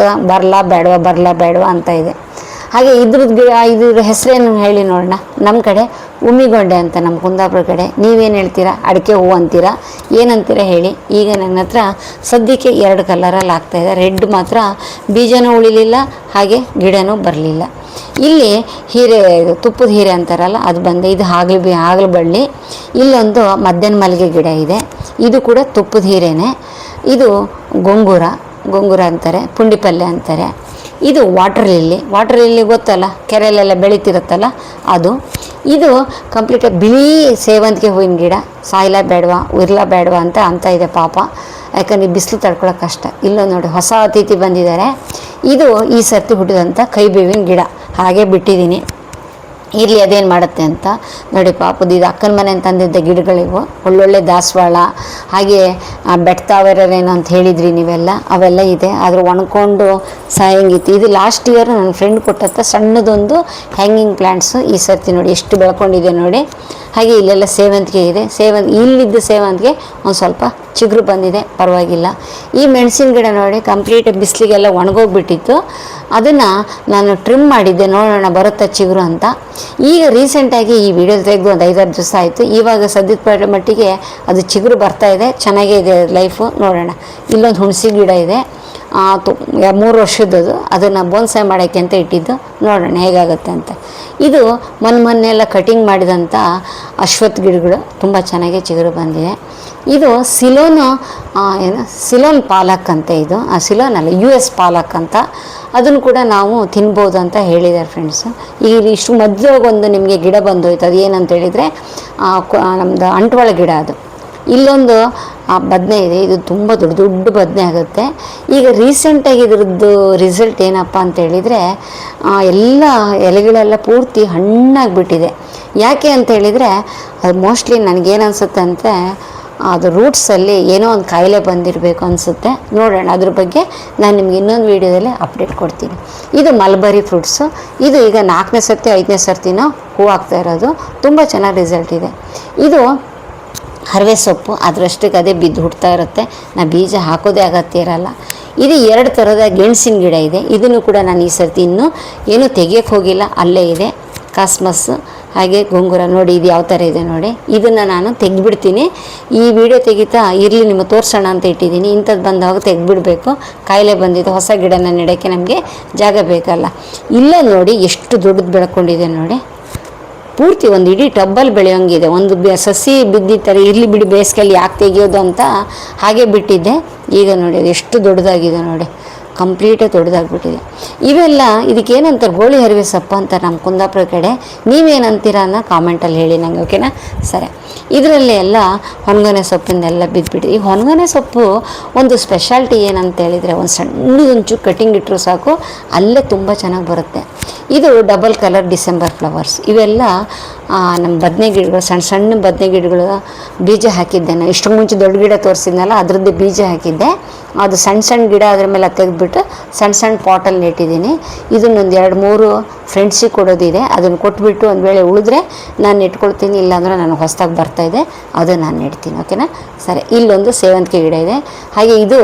ಬರಲ್ಲ ಬೇಡವಾ ಅಂತ ಇದೆ. ಹಾಗೆ ಇದ್ರದ್ದು ಗಿಡ, ಇದ್ರ ಹೆಸರೇನು ಹೇಳಿ ನೋಡೋಣ. ನಮ್ಮ ಕಡೆ ಉಮ್ಮಿಗೊಂಡೆ ಅಂತ, ನಮ್ಮ ಕುಂದಾಪುರ ಕಡೆ. ನೀವೇನು ಹೇಳ್ತೀರಾ? ಅಡಿಕೆ ಹೂವು ಅಂತೀರಾ, ಏನಂತೀರ ಹೇಳಿ. ಈಗ ನನ್ನ ಹತ್ರ ಸದ್ಯಕ್ಕೆ 2 ಕಲರಲ್ಲಿ ಆಗ್ತಾಯಿದೆ. ರೆಡ್ ಮಾತ್ರ ಬೀಜನೂ ಉಳಿಲಿಲ್ಲ, ಹಾಗೆ ಗಿಡನೂ ಬರಲಿಲ್ಲ. ಇಲ್ಲಿ ಹೀರೆ, ತುಪ್ಪದ ಹೀರೆ ಅಂತಾರಲ್ಲ, ಅದು ಬಂದೆ. ಇದು ಹಾಗಲು ಬಳ್ಳಿ. ಇಲ್ಲೊಂದು ಮಧ್ಯಾಹ್ನ ಮಲ್ಲಿಗೆ ಗಿಡ ಇದೆ, ಇದು ಕೂಡ ತುಪ್ಪದ ಹೀರೆನೇ. ಇದು ಗೊಂಗೂರ ಅಂತಾರೆ, ಪುಂಡಿ ಪಲ್ಯ ಅಂತಾರೆ. ಇದು ವಾಟರ್ ಲಿಲ್ಲಿ ಗೊತ್ತಲ್ಲ, ಕೆರೆಯಲ್ಲೆಲ್ಲ ಬೆಳೀತಿರುತ್ತಲ್ಲ ಅದು. ಇದು ಕಂಪ್ಲೀಟಾಗಿ ಬಿಳಿ ಸೇವಂತಿಗೆ ಹೂವಿನ ಗಿಡ. ಸಾಯಿಲ ಬೇಡವಾ ಅಂತ ಇದೆ ಪಾಪ, ಯಾಕಂದರೆ ಬಿಸಿಲು ತಡ್ಕೊಳ್ಳೋಕೆ ಕಷ್ಟ. ಇಲ್ಲೊಂದು ನೋಡಿ, ಹೊಸ ಅತಿಥಿ ಬಂದಿದ್ದಾರೆ. ಇದು ಈ ಸರ್ತಿ ಹುಟ್ಟಿದಂಥ ಕೈಬೇವಿನ ಗಿಡ, ಹಾಗೆ ಬಿಟ್ಟಿದ್ದೀನಿ. ಇರಲಿ ಅದೇನು ಮಾಡುತ್ತೆ ಅಂತ ನೋಡಿ. ಪಾಪದ ಇದು ಅಕ್ಕನ ಮನೆ ಅಂತಂದಿದ್ದ ಗಿಡಗಳಿವು, ಒಳ್ಳೊಳ್ಳೆ ದಾಸವಾಳ, ಹಾಗೆ ಬೆಟ್ತಾವರೇನೋ ಅಂತ ಹೇಳಿದ್ರಿ ನೀವೆಲ್ಲ, ಅವೆಲ್ಲ ಇದೆ. ಆದರೂ ಒಣಕೊಂಡು ಸಾಯಂಗಿತ್ತು. ಇದು ಲಾಸ್ಟ್ ಇಯರ್ ನನ್ನ ಫ್ರೆಂಡ್ ಕೊಟ್ಟಂಥ ಸಣ್ಣದೊಂದು ಹ್ಯಾಂಗಿಂಗ್ ಪ್ಲ್ಯಾಂಟ್ಸು. ಈ ಸರ್ತಿ ನೋಡಿ ಎಷ್ಟು ಬೆಳ್ಕೊಂಡಿದೆ ನೋಡಿ. ಹಾಗೆ ಇಲ್ಲೆಲ್ಲ ಸೇವಂತಿಗೆ ಇದೆ. ಇಲ್ಲಿದ್ದ ಸೇವಂತಿಗೆ ಒಂದು ಸ್ವಲ್ಪ ಚಿಗುರು ಬಂದಿದೆ, ಪರವಾಗಿಲ್ಲ. ಈ ಮೆಣಸಿನ ಗಿಡ ನೋಡಿ, ಕಂಪ್ಲೀಟ್ ಬಿಸಿಲಿಗೆಲ್ಲ ಒಣಗೋಗ್ಬಿಟ್ಟಿತ್ತು. ಅದನ್ನು ನಾನು ಟ್ರಿಮ್ ಮಾಡಿದ್ದೆ, ನೋಡೋಣ ಬರುತ್ತಾ ಚಿಗುರು ಅಂತ. ಈಗ ರೀಸೆಂಟಾಗಿ ಈ ವಿಡಿಯೋ ತೆಗೆದು ಒಂದು 5-6 ದಿವಸ ಆಯಿತು. ಇವಾಗ ಸದ್ಯದ ಮಟ್ಟಿಗೆ ಅದು ಚಿಗುರು ಬರ್ತಾ ಇದೆ, ಚೆನ್ನಾಗೇ ಇದೆ ಲೈಫು. ನೋಡೋಣ. ಇಲ್ಲೊಂದು ಹುಣಸಿ ಗಿಡ ಇದೆ, 3 ವರ್ಷದದು. ಅದನ್ನು ಬೋನ್ಸಾಯ್ ಮಾಡೋಕ್ಕೆ ಅಂತ ಇಟ್ಟಿದ್ದು, ನೋಡೋಣ ಹೇಗಾಗುತ್ತೆ ಅಂತ. ಇದು ಮೊನ್ನೆಲ್ಲ ಕಟಿಂಗ್ ಮಾಡಿದಂಥ ಅಶ್ವತ್ಥ ಗಿಡಗಳು ತುಂಬ ಚೆನ್ನಾಗಿ ಚಿಗುರು ಬಂದಿದೆ. ಇದು ಸಿಲೋನ್ ಪಾಲಕ್ ಅಂತ, ಇದು ಸಿಲೋನ್ ಅಲ್ಲ, US ಪಾಲಕ್ ಅಂತ. ಅದನ್ನು ಕೂಡ ನಾವು ತಿನ್ಬೋದು ಅಂತ ಹೇಳಿದ್ದಾರೆ ಫ್ರೆಂಡ್ಸು. ಈಗ ಇಷ್ಟು ಮಧ್ಯೊಳಗೊಂದು ನಿಮಗೆ ಗಿಡ ಬಂದೋಯ್ತು. ಅದು ಏನಂತ ಹೇಳಿದರೆ ನಮ್ಮದು ಅಂಟ್ವಾಳ ಗಿಡ. ಅದು ಇಲ್ಲೊಂದು ಬದನೆ ಇದೆ, ಇದು ತುಂಬ ದೊಡ್ಡ ಬದನೆ ಆಗುತ್ತೆ. ಈಗ ರೀಸೆಂಟಾಗಿ ಇದ್ರದ್ದು ರಿಸಲ್ಟ್ ಏನಪ್ಪ ಅಂತ ಹೇಳಿದರೆ ಎಲ್ಲ ಎಲೆಗಳೆಲ್ಲ ಪೂರ್ತಿ ಹಣ್ಣಾಗಿಬಿಟ್ಟಿದೆ. ಯಾಕೆ ಅಂತ ಹೇಳಿದರೆ ಅದು ಮೋಸ್ಟ್ಲಿ ನನಗೇನು ಅನಿಸುತ್ತೆ ಅಂದರೆ ಅದು ರೂಟ್ಸಲ್ಲಿ ಏನೋ ಒಂದು ಕಾಯಿಲೆ ಬಂದಿರಬೇಕು ಅನಿಸುತ್ತೆ. ನೋಡೋಣ, ಅದ್ರ ಬಗ್ಗೆ ನಾನು ನಿಮ್ಗೆ ಇನ್ನೊಂದು ವೀಡಿಯೋದಲ್ಲಿ ಅಪ್ಡೇಟ್ ಕೊಡ್ತೀನಿ. ಇದು ಮಲ್ಬರಿ ಫ್ರೂಟ್ಸು. ಇದು ಈಗ 4ನೇ ಸರ್ತಿ 5ನೇ ಸರ್ತಿನೋ ಹೂ ಆಗ್ತಾ ಇರೋದು. ತುಂಬ ಚೆನ್ನಾಗಿ ರಿಸಲ್ಟ್ ಇದೆ. ಇದು ಹರವೆ ಸೊಪ್ಪು, ಅದರಷ್ಟಕ್ಕೆ ಅದೇ ಬಿದ್ದು ಹುಡ್ತಾ ಇರುತ್ತೆ. ನಾನು ಬೀಜ ಹಾಕೋದೇ ಅಗತ್ಯ ಇರಲ್ಲ. ಇದು 2 ಥರದ ಗೆಣಸಿನ ಗಿಡ ಇದೆ. ಇದನ್ನು ಕೂಡ ನಾನು ಈ ಸರ್ತಿ ಇನ್ನೂ ಏನೂ ತೆಗಿಯೋಕ್ಕೆ ಹೋಗಿಲ್ಲ, ಅಲ್ಲೇ ಇದೆ. ಕಾಸ್ಮಸ್ ಹಾಗೆ ಗೊಂಗುರ ನೋಡಿ, ಇದು ಯಾವ ಥರ ಇದೆ ನೋಡಿ. ಇದನ್ನು ನಾನು ತೆಗೆದುಬಿಡ್ತೀನಿ. ಈ ವಿಡಿಯೋ ತೆಗಿತಾ ಇರಲಿ ನಿಮಗೆ ತೋರಿಸೋಣ ಅಂತ ಇಟ್ಟಿದ್ದೀನಿ. ಇಂಥದ್ದು ಬಂದಾಗ ತೆಗೆದುಬಿಡಬೇಕು. ಕಾಯಿಲೆ ಬಂದಿದೆ, ಹೊಸ ಗಿಡನ ನೆಡೋಕ್ಕೆ ನಮಗೆ ಜಾಗ ಬೇಕಲ್ಲ. ಇಲ್ಲ ನೋಡಿ ಎಷ್ಟು ದೊಡ್ಡದು ಬೆಳ್ಕೊಂಡಿದೆ ನೋಡಿ. ಪೂರ್ತಿ ಒಂದು ಇಡೀ ಟಬ್ಬಲ್ಲಿ ಬೆಳೆಯೋಂಗಿದೆ. ಒಂದು ಸಸಿ ಬಿದ್ದಿರ್ತಾರೆ, ಇರಲಿ ಬಿಡಿ ಬೇಸಿಗೆಯಲ್ಲಿ ಯಾಕೆ ತೆಗಿಯೋದು ಅಂತ ಹಾಗೆ ಬಿಟ್ಟಿದ್ದೆ. ಈಗ ನೋಡಿ ಅದು ಎಷ್ಟು ದೊಡ್ಡದಾಗಿದೆ ನೋಡಿ, ಕಂಪ್ಲೀಟಾಗಿ ದೊಡ್ಡದಾಗ್ಬಿಟ್ಟಿದೆ. ಇವೆಲ್ಲ ಇದಕ್ಕೇನಂತಾರೆ ಗೋಳಿ ಹರಿವೆ ಸೊಪ್ಪು ಅಂತ ನಮ್ಮ ಕುಂದಾಪುರ ಕಡೆ. ನೀವೇನಂತೀರ ಅನ್ನೋ ಕಾಮೆಂಟಲ್ಲಿ ಹೇಳಿ ನನಗೆ, ಓಕೆನಾ? ಸರಿ. ಇದರಲ್ಲಿ ಎಲ್ಲ ಹೊನ್ಗೊನೆ ಸೊಪ್ಪಿಂದೆಲ್ಲ ಬಿದ್ದುಬಿಟ್ಟಿದೆ. ಈ ಹೊನ್ಗೊನೆ ಸೊಪ್ಪು ಒಂದು ಸ್ಪೆಷಾಲಿಟಿ ಏನಂತ ಹೇಳಿದರೆ, ಒಂದು ಸಣ್ಣದೊಂಚು ಕಟಿಂಗ್ ಇಟ್ಟರು ಸಾಕು, ಅಲ್ಲೇ ತುಂಬ ಚೆನ್ನಾಗಿ ಬರುತ್ತೆ. ಇದು ಡಬಲ್ ಕಲರ್ ಡಿಸೆಂಬರ್ ಫ್ಲವರ್ಸ್. ಇವೆಲ್ಲ ನಮ್ಮ ಬದನೆ ಗಿಡಗಳು, ಸಣ್ಣ ಬದನೆ ಗಿಡಗಳು ಬೀಜ ಹಾಕಿದ್ದೆ ನಾನು. ಇಷ್ಟು ಮುಂಚೆ ದೊಡ್ಡ ಗಿಡ ತೋರಿಸಿದ್ನಲ್ಲ, ಅದರದ್ದೇ ಬೀಜ ಹಾಕಿದ್ದೆ. ಅದು ಸಣ್ಣ ಗಿಡ ಅದ್ರ ಮೇಲೆ ತೆಗೆದುಬಿಟ್ಟು ಸಣ್ಣ ಪಾಟಲ್ಲಿ ನೆಟ್ಟಿದ್ದೀನಿ. ಇದನ್ನೊಂದು 2-3 ಫ್ರೆಂಡ್ಸಿಗೆ ಕೊಡೋದಿದೆ. ಅದನ್ನು ಕೊಟ್ಬಿಟ್ಟು ಒಂದು ವೇಳೆ ಉಳಿದ್ರೆ ನಾನು ನೆಟ್ಕೊಳ್ತೀನಿ, ಇಲ್ಲಾಂದ್ರೆ ನನಗೆ ಹೊಸದಾಗಿ ಬರ್ತಾಯಿದೆ, ಅದು ನಾನು ನೆಡ್ತೀನಿ, ಓಕೆನಾ? ಸರಿ. ಇಲ್ಲೊಂದು ಸೇವಂತಿಗೆ ಗಿಡ ಇದೆ. ಹಾಗೆ ಇದು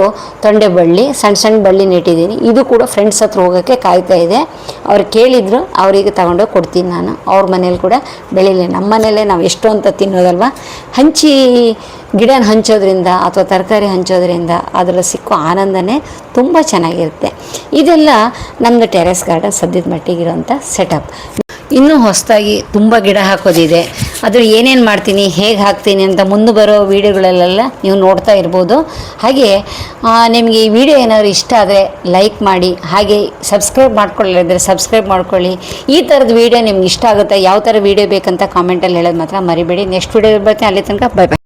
ತೊಂಡೆ ಬಳ್ಳಿ, ಸಣ್ಣ ಬಳ್ಳಿ ನೆಟ್ಟಿದ್ದೀನಿ. ಇದು ಕೂಡ ಫ್ರೆಂಡ್ಸ್ ಹತ್ರ ಹೋಗೋಕ್ಕೆ ಕಾಯ್ತಾ ಇದೆ. ಅವ್ರು ಕೇಳಿದ್ರು, ಅವರಿಗೆ ತಗೊಂಡೋಗಿ ಕೊಡ್ತೀನಿ ನಾನು. ಅವ್ರ ಮನೇಲಿ ಕೂಡ ಬೆಳೀಲಿ. ನಮ್ಮ ಮನೇಲೇ ನಾವು ಎಷ್ಟು ಅಂತ ತಿನ್ನೋದಲ್ವ. ಗಿಡನ ಹಂಚೋದ್ರಿಂದ ಅಥವಾ ತರಕಾರಿ ಹಂಚೋದ್ರಿಂದ ಅದರಲ್ಲಿ ಸಿಕ್ಕೋ ಆನಂದನೇ ತುಂಬ ಚೆನ್ನಾಗಿರುತ್ತೆ. ಇದೆಲ್ಲ ನಮ್ಮದು ಟೆರೆಸ್ ಗಾರ್ಡನ್ ಸದ್ಯದ ಮಟ್ಟಿಗಿರೋಂಥ ಸೆಟಪ್. ಇನ್ನೂ ಹೊಸದಾಗಿ ತುಂಬ ಗಿಡ ಹಾಕೋದಿದೆ. ಅದ್ರ ಏನೇನು ಮಾಡ್ತೀನಿ, ಹೇಗೆ ಹಾಕ್ತೀನಿ ಅಂತ ಮುಂದೆ ಬರೋ ವೀಡಿಯೋಗಳಲ್ಲೆಲ್ಲ ನೀವು ನೋಡ್ತಾ ಇರ್ಬೋದು. ಹಾಗೆ ನಿಮಗೆ ಈ ವಿಡಿಯೋ ಏನಾದರೂ ಇಷ್ಟ ಆದರೆ ಲೈಕ್ ಮಾಡಿ, ಹಾಗೆ ಸಬ್ಸ್ಕ್ರೈಬ್ ಮಾಡ್ಕೊಳ್ಳಿದ್ರೆ ಸಬ್ಸ್ಕ್ರೈಬ್ ಮಾಡ್ಕೊಳ್ಳಿ. ಈ ಥರದ ವೀಡಿಯೋ ನಿಮ್ಗೆ ಇಷ್ಟ ಆಗುತ್ತೆ, ಯಾವ ಥರ ವೀಡಿಯೋ ಬೇಕಂತ ಕಾಮೆಂಟಲ್ಲಿ ಹೇಳೋದು ಮಾತ್ರ ಮರಿಬೇಡಿ. ನೆಕ್ಸ್ಟ್ ವೀಡಿಯೋ ಬರ್ತೀನಿ. ಅಲ್ಲಿ ತನಕ ಬೈ ಬೈ.